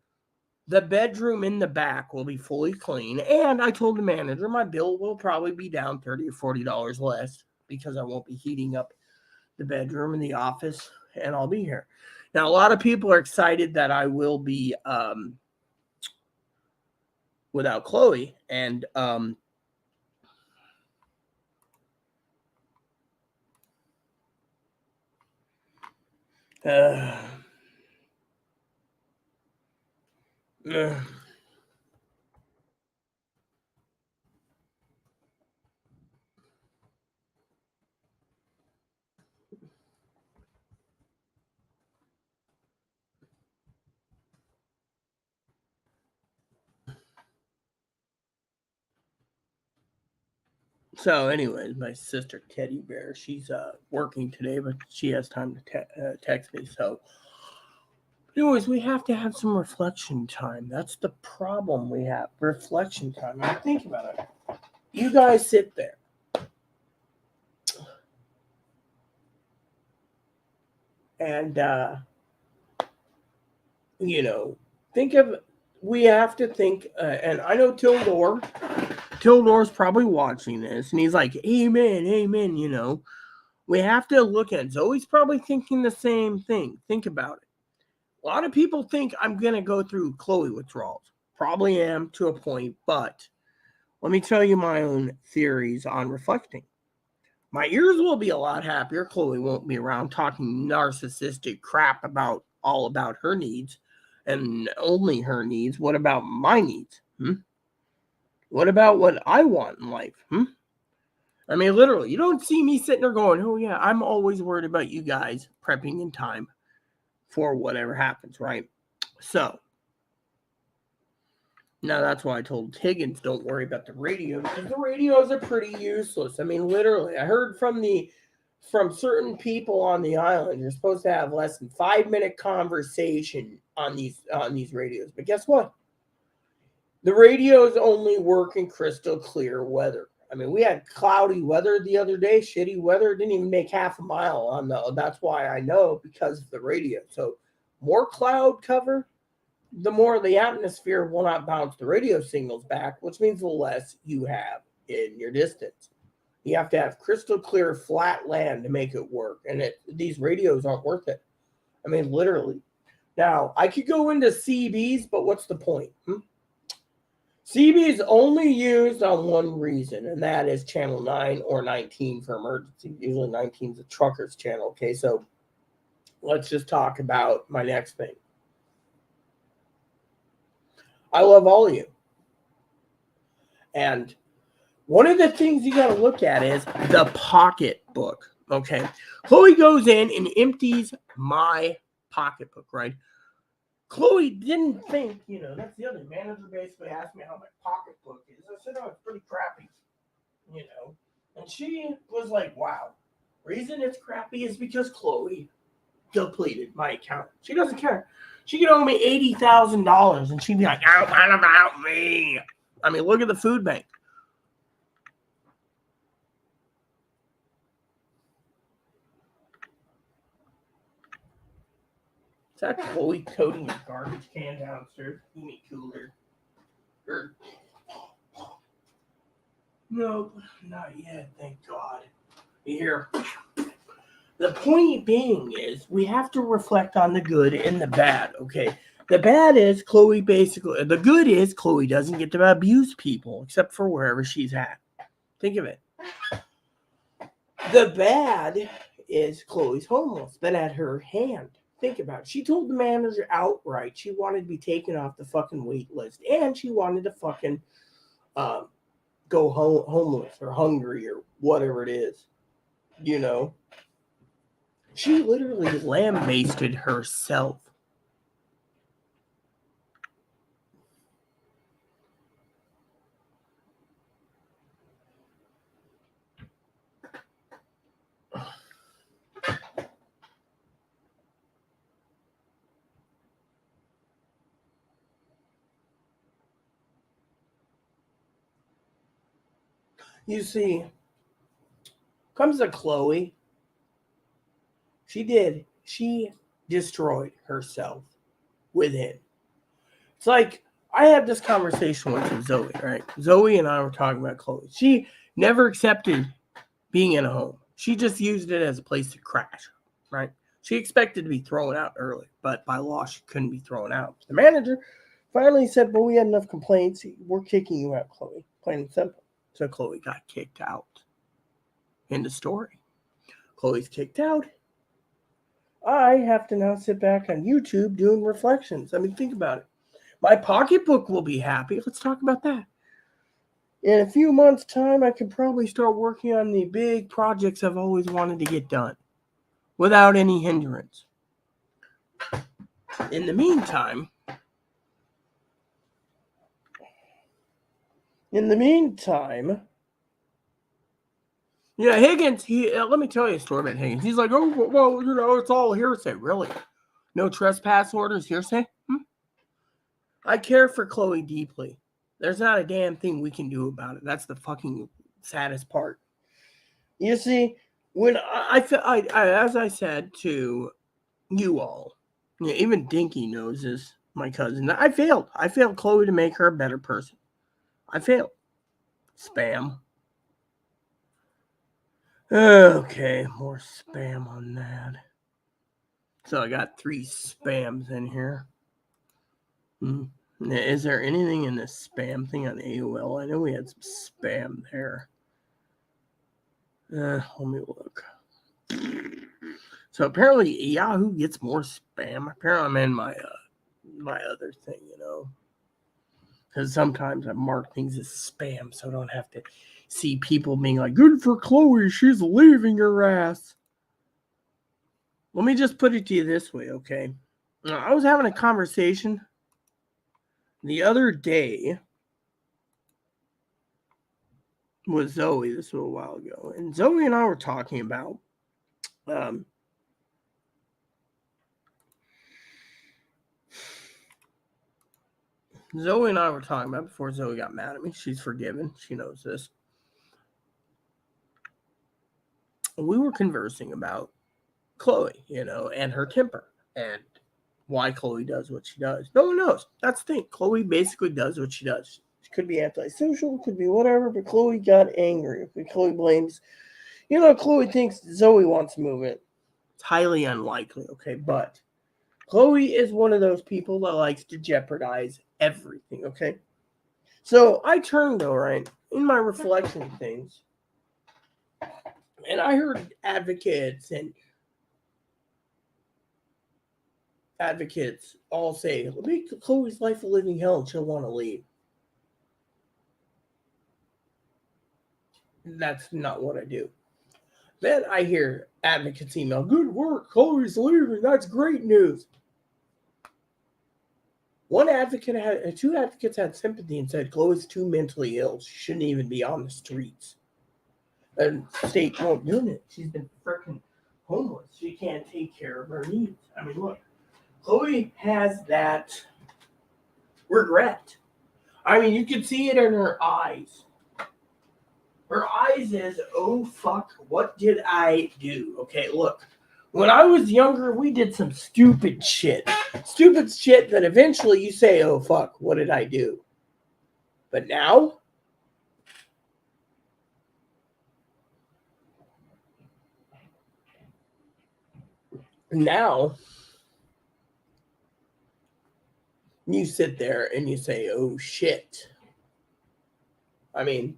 the bedroom in the back will be fully clean. And I told the manager my bill will probably be down $30 or $40 less because I won't be heating up the bedroom and the office, and I'll be here. Now, a lot of people are excited that I will be without Chloe. And So, anyways, my sister Teddy Bear, she's working today, but she has time to text me. So, anyways, we have to have some reflection time. That's the problem we have. Reflection time. I mean, think about it. You guys sit there. And, think of, we have to think, and I know Tildore's probably watching this, and he's like, amen, We have to look at it. Zoe's probably thinking the same thing. Think about it. A lot of people think I'm going to go through Chloe withdrawals. Probably am to a point, but let me tell you my own theories on reflecting. My ears will be a lot happier. Chloe won't be around talking narcissistic crap about her needs and only her needs. What about my needs? What about what I want in life? I mean, literally, you don't see me sitting there going, oh, yeah, I'm always worried about you guys prepping in time for whatever happens, right? So, now that's why I told Higgins, don't worry about the radio, because the radios are pretty useless. I mean, literally, I heard from certain people on the island, you're supposed to have less than 5-minute conversation on these radios. But guess what? The radios only work in crystal clear weather. I mean, we had cloudy weather the other day, shitty weather, didn't even make half a mile on that's why I know, because of the radio. So more cloud cover, the more the atmosphere will not bounce the radio signals back, which means the less you have in your distance. You have to have crystal clear flat land to make it work. And these radios aren't worth it. I mean, literally. Now, I could go into CBs, but what's the point? CB is only used on one reason, and that is channel 9 or 19 for emergency. Usually 19 is a trucker's channel. Okay, so let's just talk about my next thing. I love all of you. And one of the things you got to look at is the pocketbook. Okay, Chloe goes in and empties my pocketbook, right? Chloe didn't think, that's the other manager basically asked me how my pocketbook is. I said, oh, it's pretty crappy, And she was like, wow. Reason it's crappy is because Chloe depleted my account. She doesn't care. She could owe me $80,000 and she'd be like, oh, what about me? I mean, look at the food bank. Is that Chloe toting a garbage can downstairs? Give me cooler. Nope, not yet, thank God. Here. The point being is we have to reflect on the good and the bad, okay? The bad is Chloe basically, the good is Chloe doesn't get to abuse people except for wherever she's at. Think of it. The bad is Chloe's homeless, but at her hand. Think about it. She told the manager outright she wanted to be taken off the fucking wait list and she wanted to fucking go homeless or hungry or whatever it is. You know? She literally lambasted herself. You see, comes to Chloe, she destroyed herself within. It's like I had this conversation once with Zoe, right? Zoe and I were talking about Chloe. She never accepted being in a home. She just used it as a place to crash, right? She expected to be thrown out early, but by law she couldn't be thrown out. The manager finally said, well, we had enough complaints. We're kicking you out, Chloe. Plain and simple. So Chloe got kicked out. End of story. Chloe's kicked out. I have to now sit back on YouTube doing reflections. I mean, think about it. My pocketbook will be happy. Let's talk about that. In a few months' time, I could probably start working on the big projects I've always wanted to get done without any hindrance. In the meantime, yeah, Higgins, let me tell you a story about Higgins. He's like, oh, well, it's all hearsay. Really? No trespass orders, hearsay? I care for Chloe deeply. There's not a damn thing we can do about it. That's the fucking saddest part. You see, when I as I said to you all, even Dinky knows this, my cousin, I failed. I failed Chloe to make her a better person. I failed. Spam. Okay, more spam on that. So I got 3 spams in here. Is there anything in this spam thing on AOL? I know we had some spam there. Let me look. So apparently Yahoo gets more spam. Apparently I'm in my my other thing, because sometimes I mark things as spam, so I don't have to see people being like, "Good for Chloe, she's leaving her ass." Let me just put it to you this way, okay? I was having a conversation the other day with Zoe. This was a while ago, and Zoe and I were talking about Zoe and I were talking about before Zoe got mad at me. She's forgiven. She knows this. We were conversing about Chloe, and her temper and why Chloe does what she does. No one knows. That's the thing. Chloe basically does what she does. She could be antisocial, could be whatever, but Chloe got angry. Chloe blames, Chloe thinks Zoe wants to move it. It's highly unlikely, okay? But Chloe is one of those people that likes to jeopardize everything, okay? So I turned, though, right, in my reflection things, and I heard advocates all say, make Chloe's life a living hell and she'll want to leave. That's not what I do. Then I hear advocates email, good work, Chloe's leaving, that's great news. Two advocates had sympathy and said Chloe's too mentally ill. She shouldn't even be on the streets. And the state won't do it. She's been freaking homeless. She can't take care of her needs. I mean, look, Chloe has that regret. I mean, you can see it in her eyes. Her eyes is, oh, fuck, what did I do? Okay, look, When I was younger, we did some stupid shit. Stupid shit that eventually you say, oh, fuck, what did I do? But now, you sit there and you say, oh, shit. I mean,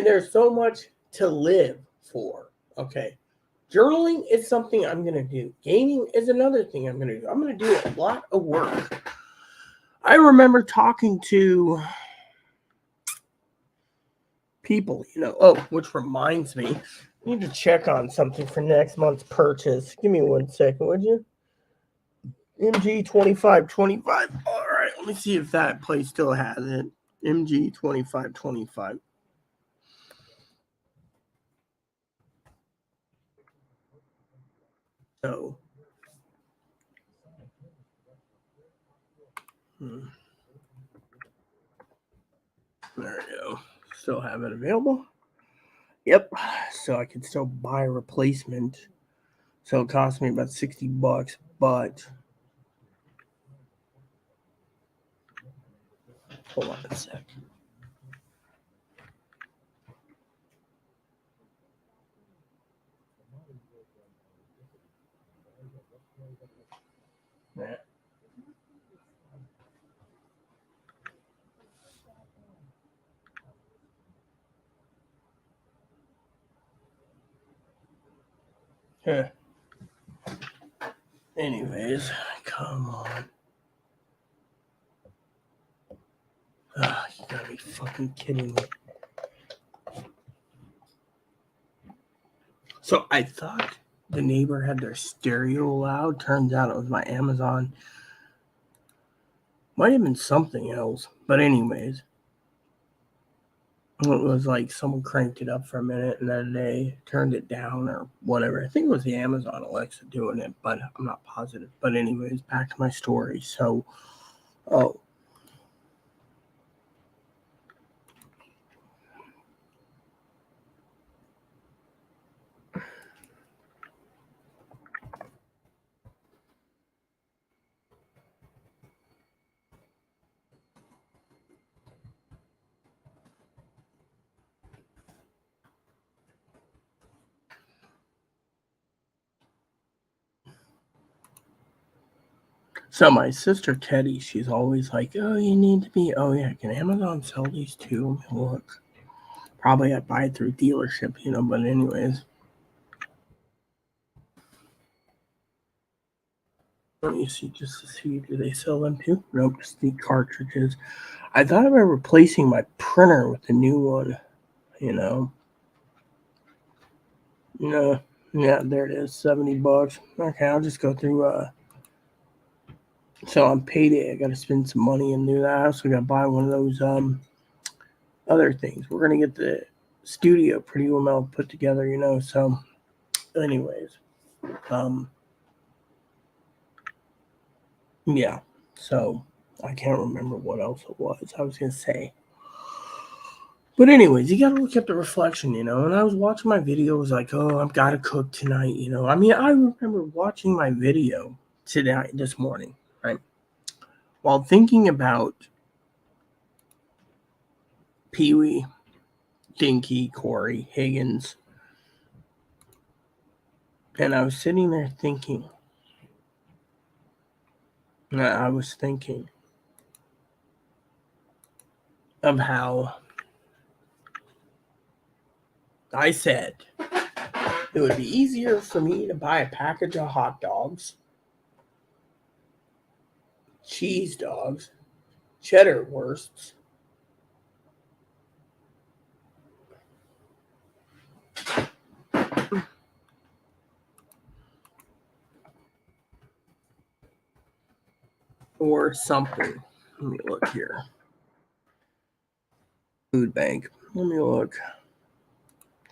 there's so much to live for. Okay. Journaling is something I'm going to do. Gaming is another thing I'm going to do. I'm going to do a lot of work. I remember talking to people, which reminds me, I need to check on something for next month's purchase. Give me 1 second, would you? MG 2525. All right, let me see if that place still has it. MG 2525. So, there we go. Still have it available. Yep. So I can still buy a replacement. So it cost me about $60, but hold on a sec. Yeah. Anyways, come on. You gotta be fucking kidding me. So I thought the neighbor had their stereo loud. Turns out it was my Amazon. Might have been something else. But anyways, it was like someone cranked it up for a minute and then they turned it down or whatever. I think it was the Amazon Alexa doing it, but I'm not positive. But anyways, back to my story. So, So my sister Teddy, she's always like, "Oh, you need to be. Oh yeah, can Amazon sell these too?" Look, probably I'd buy it through dealership, But anyways, let me see just to see, do they sell them too? Nope, just the cartridges. I thought about replacing my printer with a new one. No, yeah, there it is, $70. Okay, I'll just go through. So on payday, I got to spend some money and do that. I also got to buy one of those other things. We're gonna get the studio pretty well put together, So, anyways, yeah. So I can't remember what else it was. I was gonna say, but anyways, you gotta look at the reflection, And I was watching my video, it was like, oh, I've got to cook tonight, I remember watching my video today, this morning, right, while thinking about Pee Wee, Dinky, Corey, Higgins. And I was sitting there thinking, of how I said it would be easier for me to buy a package of hot dogs, cheese dogs, cheddar wursts, or something. Let me look here. Food bank. Let me look.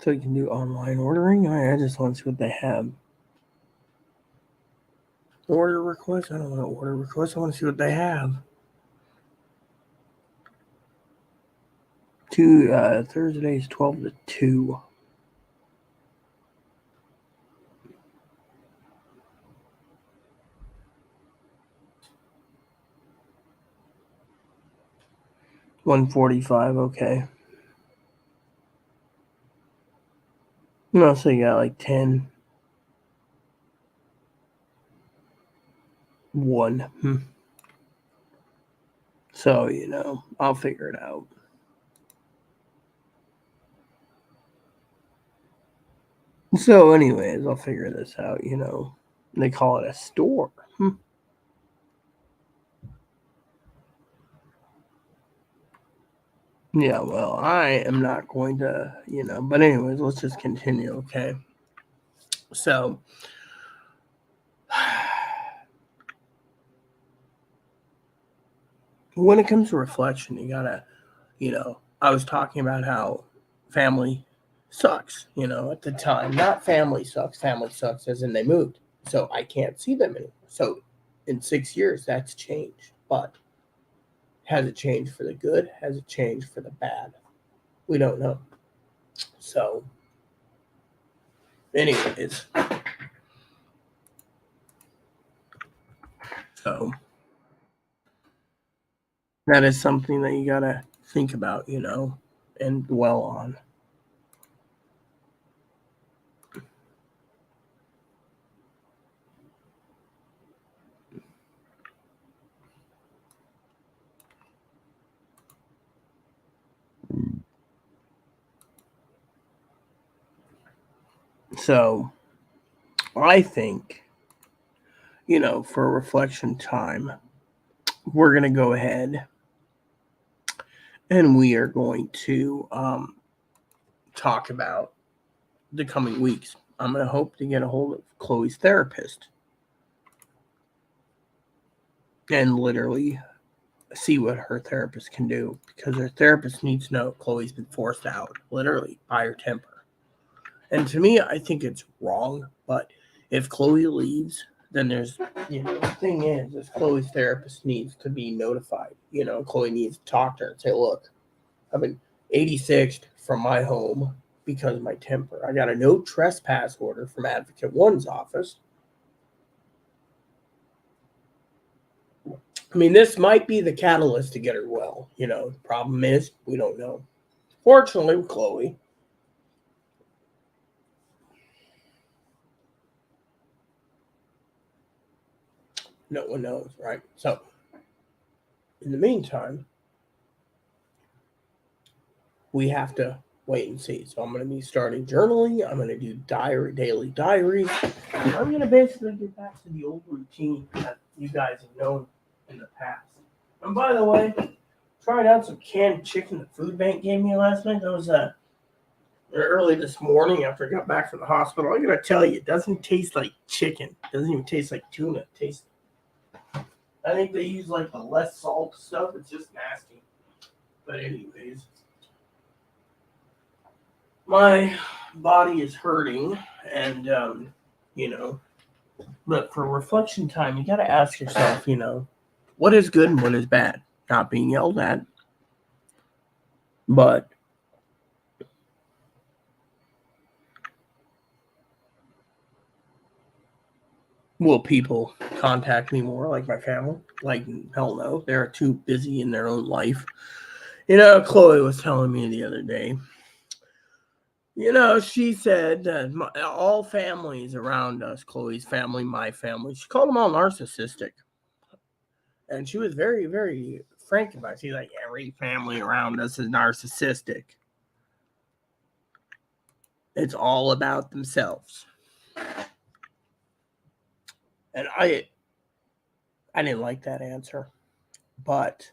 So you can do online ordering. I just want to see what they have. Order request. I don't want to order request. I want to see what they have. Thursday's 12 to 2. $145, okay. No, so you got like 10. 1. So, I'll figure it out. So, anyways, I'll figure this out, They call it a store. Yeah, well, I am not going to, but anyways, let's just continue, okay? So, when it comes to reflection, you gotta, I was talking about how family sucks, at the time. Not family sucks as in they moved. So I can't see them anymore. So in 6 years, that's changed. But has it changed for the good? Has it changed for the bad? We don't know. So, anyways. So, that is something that you gotta think about, and dwell on. So, I think, for reflection time, we're going to go ahead and we are going to talk about the coming weeks. I'm going to hope to get a hold of Chloe's therapist and literally see what her therapist can do, because her therapist needs to know Chloe's been forced out, literally, by her temper. And to me, I think it's wrong, but if Chloe leaves, then there's, the thing is Chloe's therapist needs to be notified. Chloe needs to talk to her and say, look, I've been 86'd from my home because of my temper. I got a no trespass order from Advocate One's office. I mean, this might be the catalyst to get her well. The problem is we don't know. Fortunately, with Chloe, no one knows, right? So, in the meantime, we have to wait and see. So I'm going to be starting journaling. I'm going to do daily diaries. I'm going to basically get back to the old routine that you guys have known in the past. And by the way, tried out some canned chicken the food bank gave me last night. That was early this morning after I got back from the hospital. I'm going to tell you, it doesn't taste like chicken. It doesn't even taste like tuna. I think they use like the less salt stuff. It's just nasty. But anyways, my body is hurting, and but for reflection time, you got to ask yourself, what is good and what is bad. Not being yelled at, but will people contact me more, like my family? Like, hell no. They're too busy in their own life. Chloe was telling me the other day, she said that all families around us, Chloe's family, my family, she called them all narcissistic. And she was very, very frank about it. She's like, every family around us is narcissistic. It's all about themselves. And I didn't like that answer. But,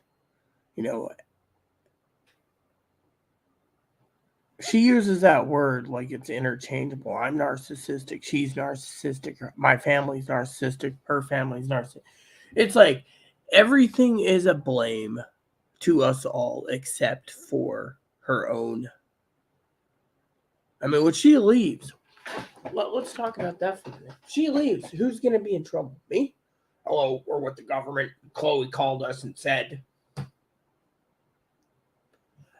she uses that word like it's interchangeable. I'm narcissistic. She's narcissistic. My family's narcissistic. Her family's narcissistic. It's like everything is a blame to us all except for her own. I mean, when she leaves, let's talk about that for a minute. She leaves. Who's going to be in trouble? Me? Hello, or what the government, Chloe called us and said.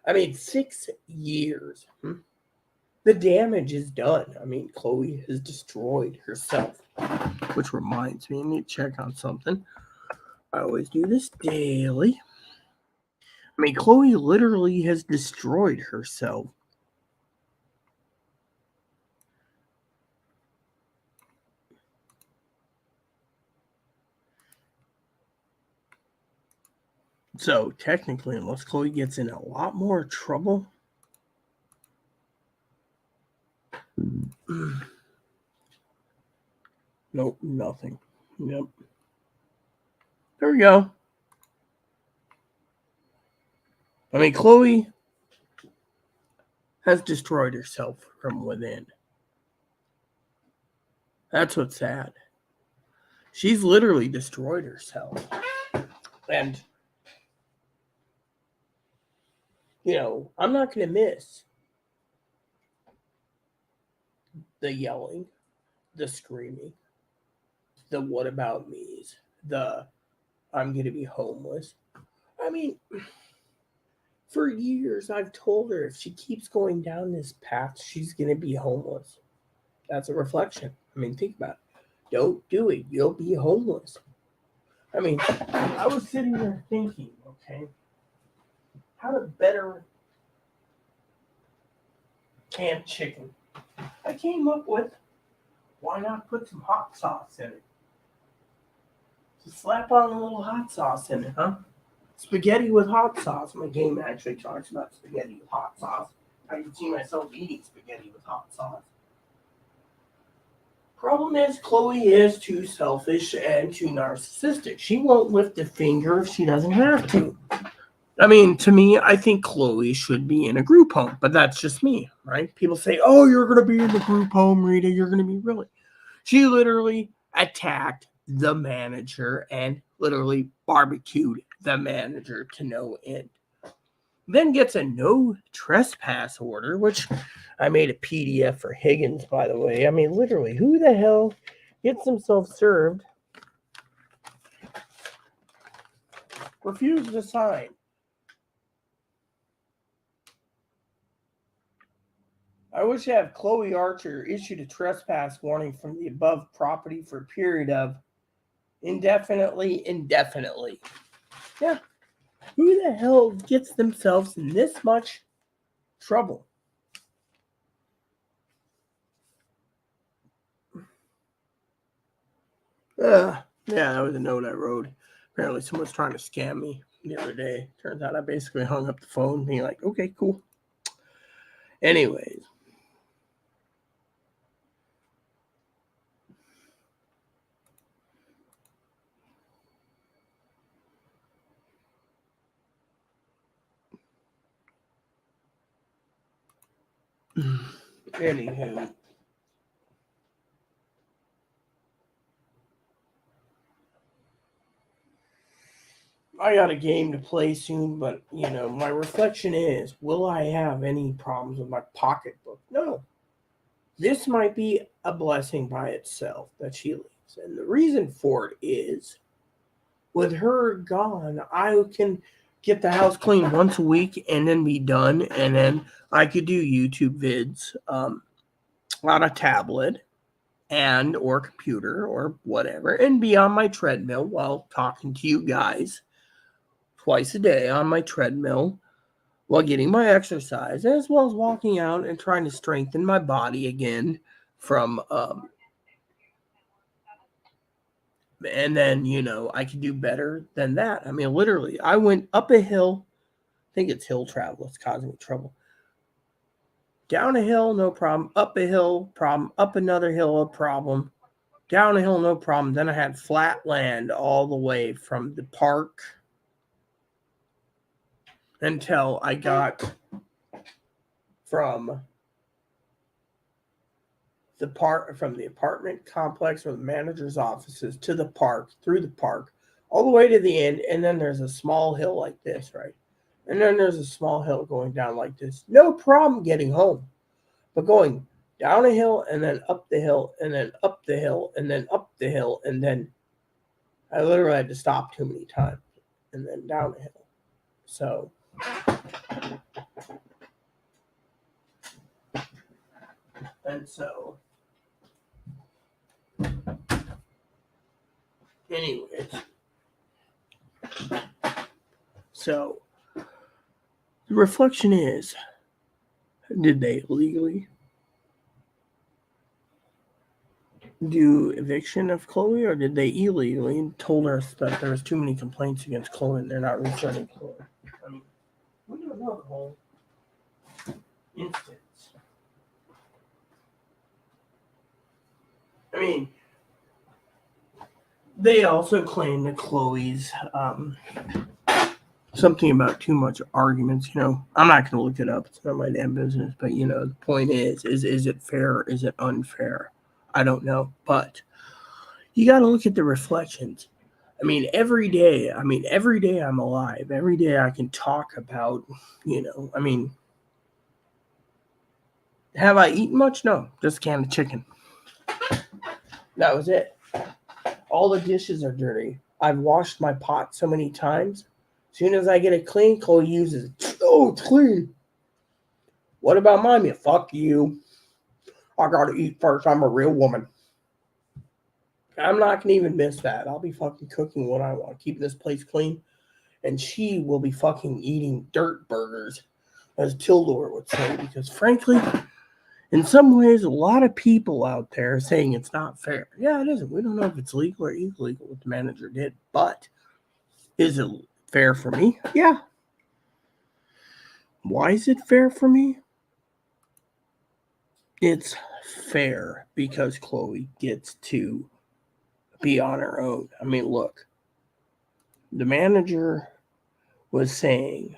I mean, 6 years. The damage is done. I mean, Chloe has destroyed herself. Which reminds me, I need to check on something. I always do this daily. I mean, Chloe literally has destroyed herself. So, technically, unless Chloe gets in a lot more trouble. Nope, nothing. Yep. There we go. I mean, Chloe has destroyed herself from within. That's what's sad. She's literally destroyed herself. And, I'm not going to miss the yelling, the screaming, the what about me's, the I'm going to be homeless. I mean, for years I've told her if she keeps going down this path, she's going to be homeless. That's a reflection. I mean, think about it. Don't do it. You'll be homeless. I mean, I was sitting there thinking, okay, how to better canned chicken. I came up with, why not put some hot sauce in it? Just slap on a little hot sauce in it, huh? Spaghetti with hot sauce. My game actually talks about spaghetti with hot sauce. I can see myself eating spaghetti with hot sauce. Problem is, Chloe is too selfish and too narcissistic. She won't lift a finger if she doesn't have to. I mean, to me, I think Chloe should be in a group home, but that's just me, right? People say, oh, you're going to be in the group home, Rita. You're going to be really. She literally attacked the manager and literally barbecued the manager to no end. Then gets a no trespass order, which I made a PDF for Higgins, by the way. I mean, literally, who the hell gets himself served, refuses to sign? I wish to have Chloe Archer issued a trespass warning from the above property for a period of indefinitely. Yeah. Who the hell gets themselves in this much trouble? Yeah, that was a note I wrote. Apparently someone's trying to scam me the other day. Turns out I basically hung up the phone being like, okay, cool. Anyways. Anywho. I got a game to play soon, but, my reflection is, will I have any problems with my pocketbook? No. This might be a blessing by itself that she leaves. And the reason for it is, with her gone, I can get the house clean once a week and then be done. And then I could do YouTube vids on a tablet and or computer or whatever and be on my treadmill while talking to you guys twice a day on my treadmill while getting my exercise, as well as walking out and trying to strengthen my body again from and then I could do better than that. I mean, literally, I went up a hill. I think it's hill travel. It's causing me trouble. Down a hill, no problem. Up a hill, problem. Up another hill, a problem. Down a hill, no problem. Then I had flat land all the way from the park until I got from the apartment complex or the manager's offices to the park, through the park, all the way to the end. And then there's a small hill like this, right? And then there's a small hill going down like this. No problem getting home. But going down a hill and then up the hill and then up the hill and then up the hill and then I literally had to stop too many times and then down the hill. So And so, anyways, so the reflection is, did they legally do eviction of Chloe, or did they illegally and told us that there was too many complaints against Chloe and they're not returning Chloe? I mean, we don't know the whole instance. I mean, they also claim that Chloe's something about too much arguments. I'm not going to look it up. It's not my damn business. But the point is it fair? Or is it unfair? I don't know. But you got to look at the reflections. I mean, every day I'm alive. Every day I can talk about, I mean, have I eaten much? No, just a can of chicken. That was it. All the dishes are dirty. I've washed my pot so many times. As soon as I get it clean, Chloe uses it. Oh, it's clean. What about mine? Fuck you. I gotta eat first. I'm a real woman. I'm not gonna even miss that. I'll be fucking cooking what I want. Keep this place clean. And she will be fucking eating dirt burgers, as Tildor would say. Because frankly, in some ways, a lot of people out there are saying it's not fair. Yeah, it isn't. We don't know if it's legal or illegal what the manager did. But is it fair for me? Yeah. Why is it fair for me? It's fair because Chloe gets to be on her own. I mean, look, the manager was saying,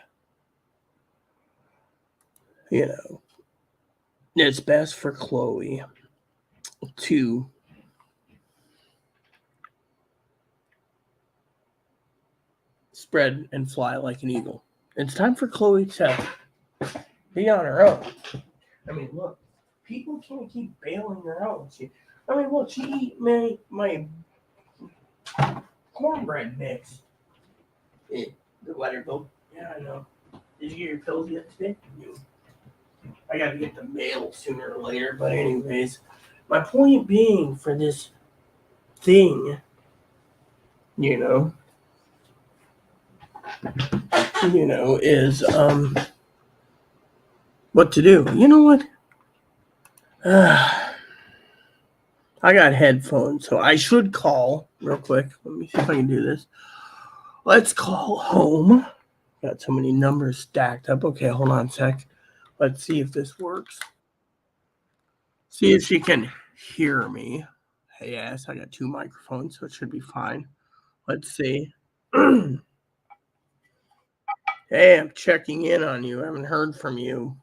it's best for Chloe to spread and fly like an eagle. It's time for Chloe to be on her own. I mean, look, people can't keep bailing her out. She eat my cornbread mix. Let her go. Yeah, I know. Did you get your pills yet today? I got to get the mail sooner or later. But anyways, my point being for this thing, is what to do. You know what? I got headphones, so I should call real quick. Let me see if I can do this. Let's call home. Got so many numbers stacked up. Okay, hold on a sec. Let's see if this works. See if she can hear me. Yes, I got 2 microphones, so it should be fine. Let's see. Hey, I'm checking in on you. I haven't heard from you.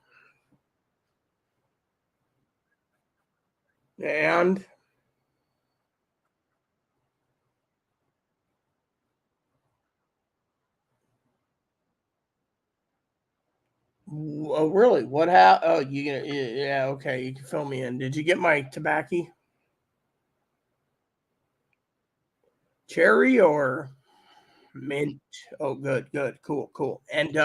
And oh, really? What happened? Oh, yeah, okay. You can fill me in. Did you get my tobacco? Cherry or mint? Oh, good, cool. And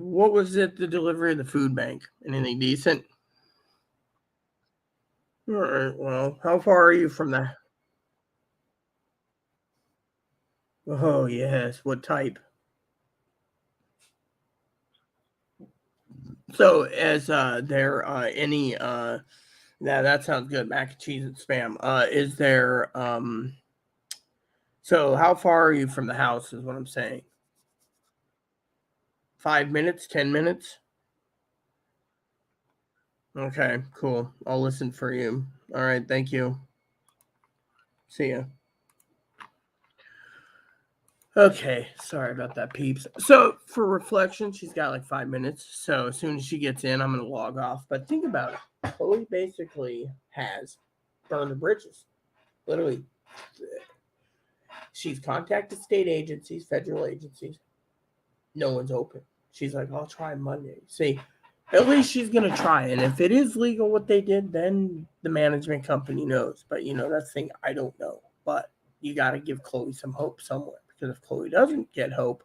what was it? The delivery of the food bank? Anything decent? All right. Well, how far are you from that? Oh, yes. What type? So, as there any that sounds good. Mac and cheese and spam. Is there So, how far are you from the house? Is what I'm saying. 5 minutes? 10 minutes? Okay, cool. I'll listen for you. All right, thank you. See ya. Okay, sorry about that, peeps. So for reflection, she's got like 5 minutes. So as soon as she gets in, I'm gonna log off. But think about it. Chloe basically has burned the bridges. Literally, she's contacted state agencies, federal agencies. No one's open. She's like, I'll try Monday. See, at least she's gonna try. And if it is legal what they did, then the management company knows. But that's the thing I don't know. But you gotta give Chloe some hope somewhere. Because if Chloe doesn't get hope,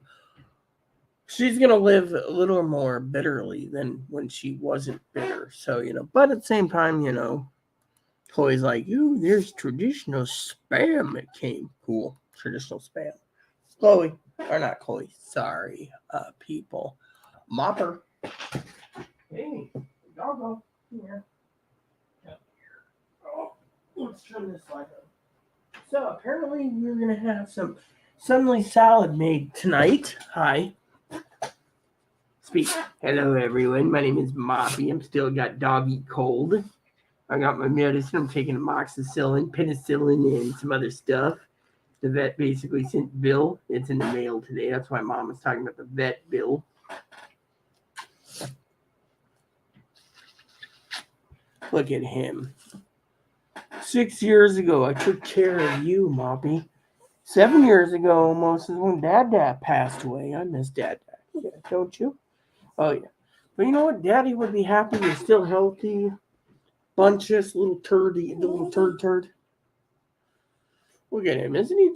she's gonna live a little more bitterly than when she wasn't bitter. So, but at the same time, Chloe's like, ooh, there's traditional spam that came. Cool. Traditional spam. Chloe. Or not Chloe. Sorry, people. Mopper. Hey, doggo. Here. Come here. Oh, let's turn this light on. So apparently we're gonna have some Sunday salad made tonight. Hi. Speak. Hello everyone. My name is Moppy. I'm still got doggy cold. I got my medicine. I'm taking amoxicillin, penicillin, and some other stuff. The vet basically sent bill. It's in the mail today. That's why Mom was talking about the vet bill. Look at him. 6 years ago, I took care of you, Moppy. 7 years ago, almost, is when Dad passed away. I miss Dad. Yeah, don't you? Oh, yeah. But you know what? Daddy would be happy. You're still healthy. Bunches, little turd. Look at him. Isn't he?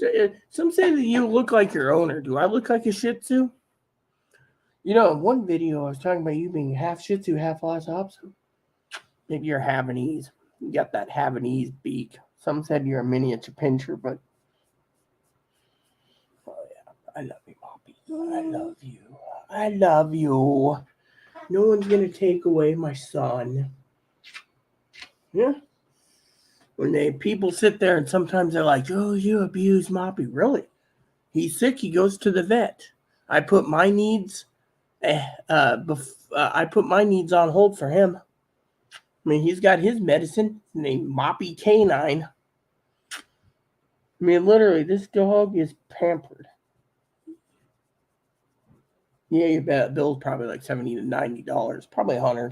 Some say that you look like your owner. Do I look like a Shih Tzu? In one video, I was talking about you being half Shih Tzu, half Lhasa Apso. Maybe you're Havanese. You got that Havanese beak. Some said you're a miniature pincher, but oh yeah, I love you, Moppy. I love you. I love you. No one's gonna take away my son. Yeah. When people sit there and sometimes they're like, "Oh, you abuse Moppy." Really? He's sick. He goes to the vet. I put my needs. I put my needs on hold for him. I mean, he's got his medicine named Moppy Canine. I mean, literally, this dog is pampered. Yeah, you bet. Bill's probably like $70 to $90, probably $100.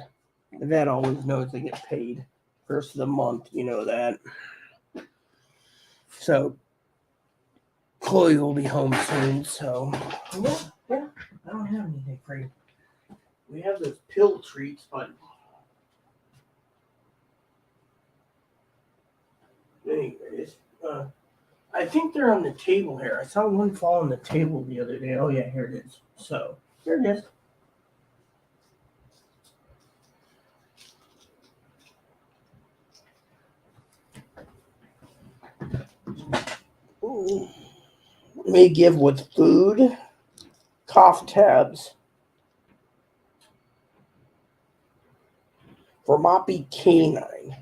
The vet always knows they get paid first of the month. You know that. So Chloe will be home soon. So yeah. I don't have anything for you. We have those pill treats, but anyways, I think they're on the table here. I saw one fall on the table the other day. Oh yeah, here it is. So here it is. Ooh. May give with food, cough tabs for Moppy Canine.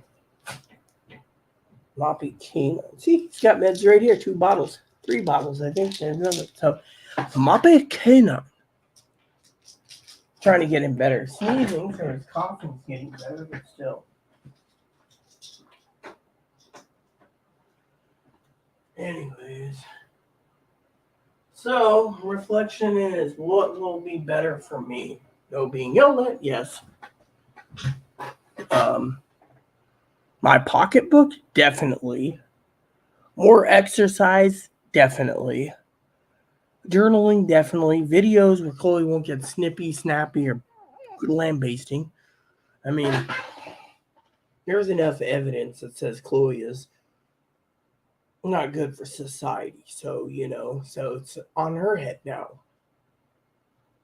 Moppy Canine. See, he's got meds right here. 2 bottles. 3 bottles, I think. There's another. So, Moppy Canine. Trying to get him better. Sneezing, so his coughing's getting better, but still. Anyways. So, reflection is what will be better for me? No being yelled at? Yes. My pocketbook? Definitely. More exercise? Definitely. Journaling? Definitely. Videos where Chloe won't get snippy, snappy, or lambasting. I mean, there's enough evidence that says Chloe is not good for society. So, so it's on her head now.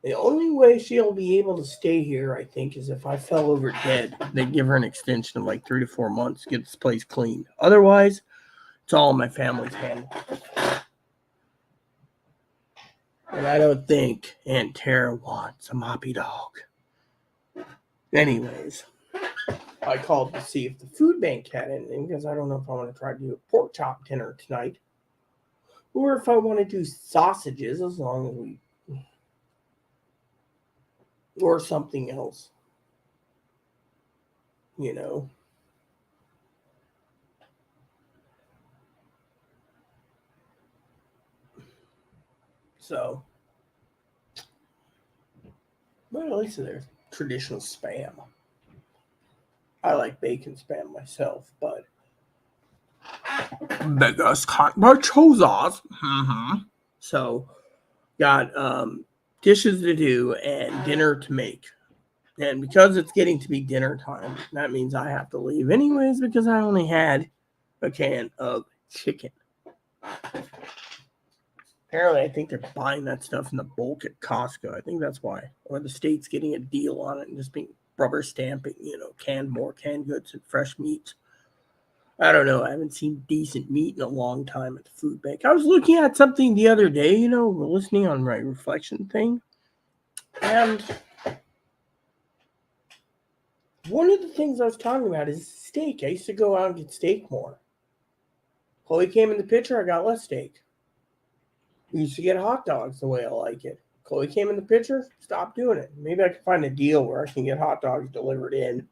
The only way she'll be able to stay here, I think, is if I fell over dead. They give her an extension of like 3 to 4 months to get this place clean. Otherwise, it's all in my family's hand. And I don't think Aunt Tara wants a moppy dog. Anyways, I called to see if the food bank had anything because I don't know if I want to try to do a pork chop dinner tonight. Or if I want to do sausages, as long as we... Or something else. So, but at least there's traditional spam. I like bacon spam myself, but beggars can't buy choosers. So, got dishes to do and dinner to make. And because it's getting to be dinner time, that means I have to leave anyways because I only had a can of chicken. Apparently, I think they're buying that stuff in the bulk at Costco. I think that's why. Or the state's getting a deal on it and just being rubber stamping, more canned goods and fresh meats. I don't know. I haven't seen decent meat in a long time at the food bank. I was looking at something the other day, listening on my reflection thing. And one of the things I was talking about is steak. I used to go out and get steak more. Chloe came in the picture, I got less steak. We used to get hot dogs the way I like it. Chloe came in the picture, stopped doing it. Maybe I can find a deal where I can get hot dogs delivered in.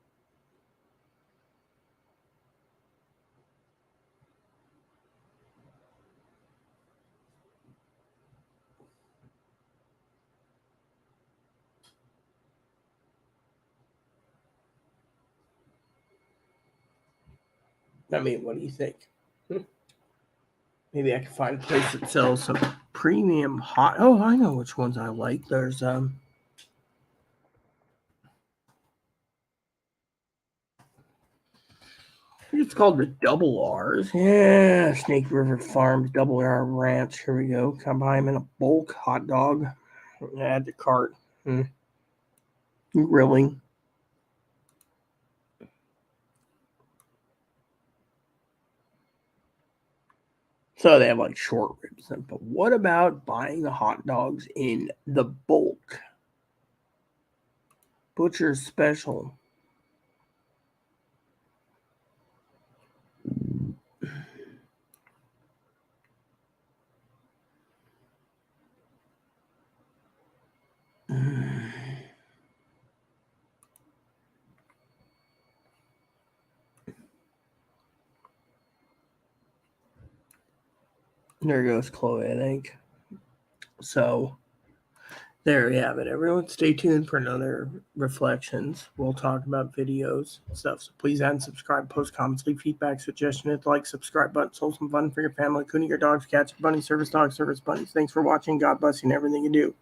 I mean, what do you think? Maybe I can find a place that sells some premium hot. Oh, I know which ones I like. There's I think it's called the Double R's. Yeah, Snake River Farms Double R Ranch. Here we go. Come buy them in a bulk hot dog. Add to cart. Grilling. So they have like short ribs. But what about buying the hot dogs in the bulk? Butcher's Special. There goes Chloe, I think. So there you have it. Everyone stay tuned for another reflections. We'll talk about videos and stuff. So please add and subscribe, post comments, leave feedback, suggestion, hit the like, subscribe button, solve some fun for your family, including your dogs, cats, bunnies, service dogs, service bunnies. Thanks for watching. God bless you and everything you do.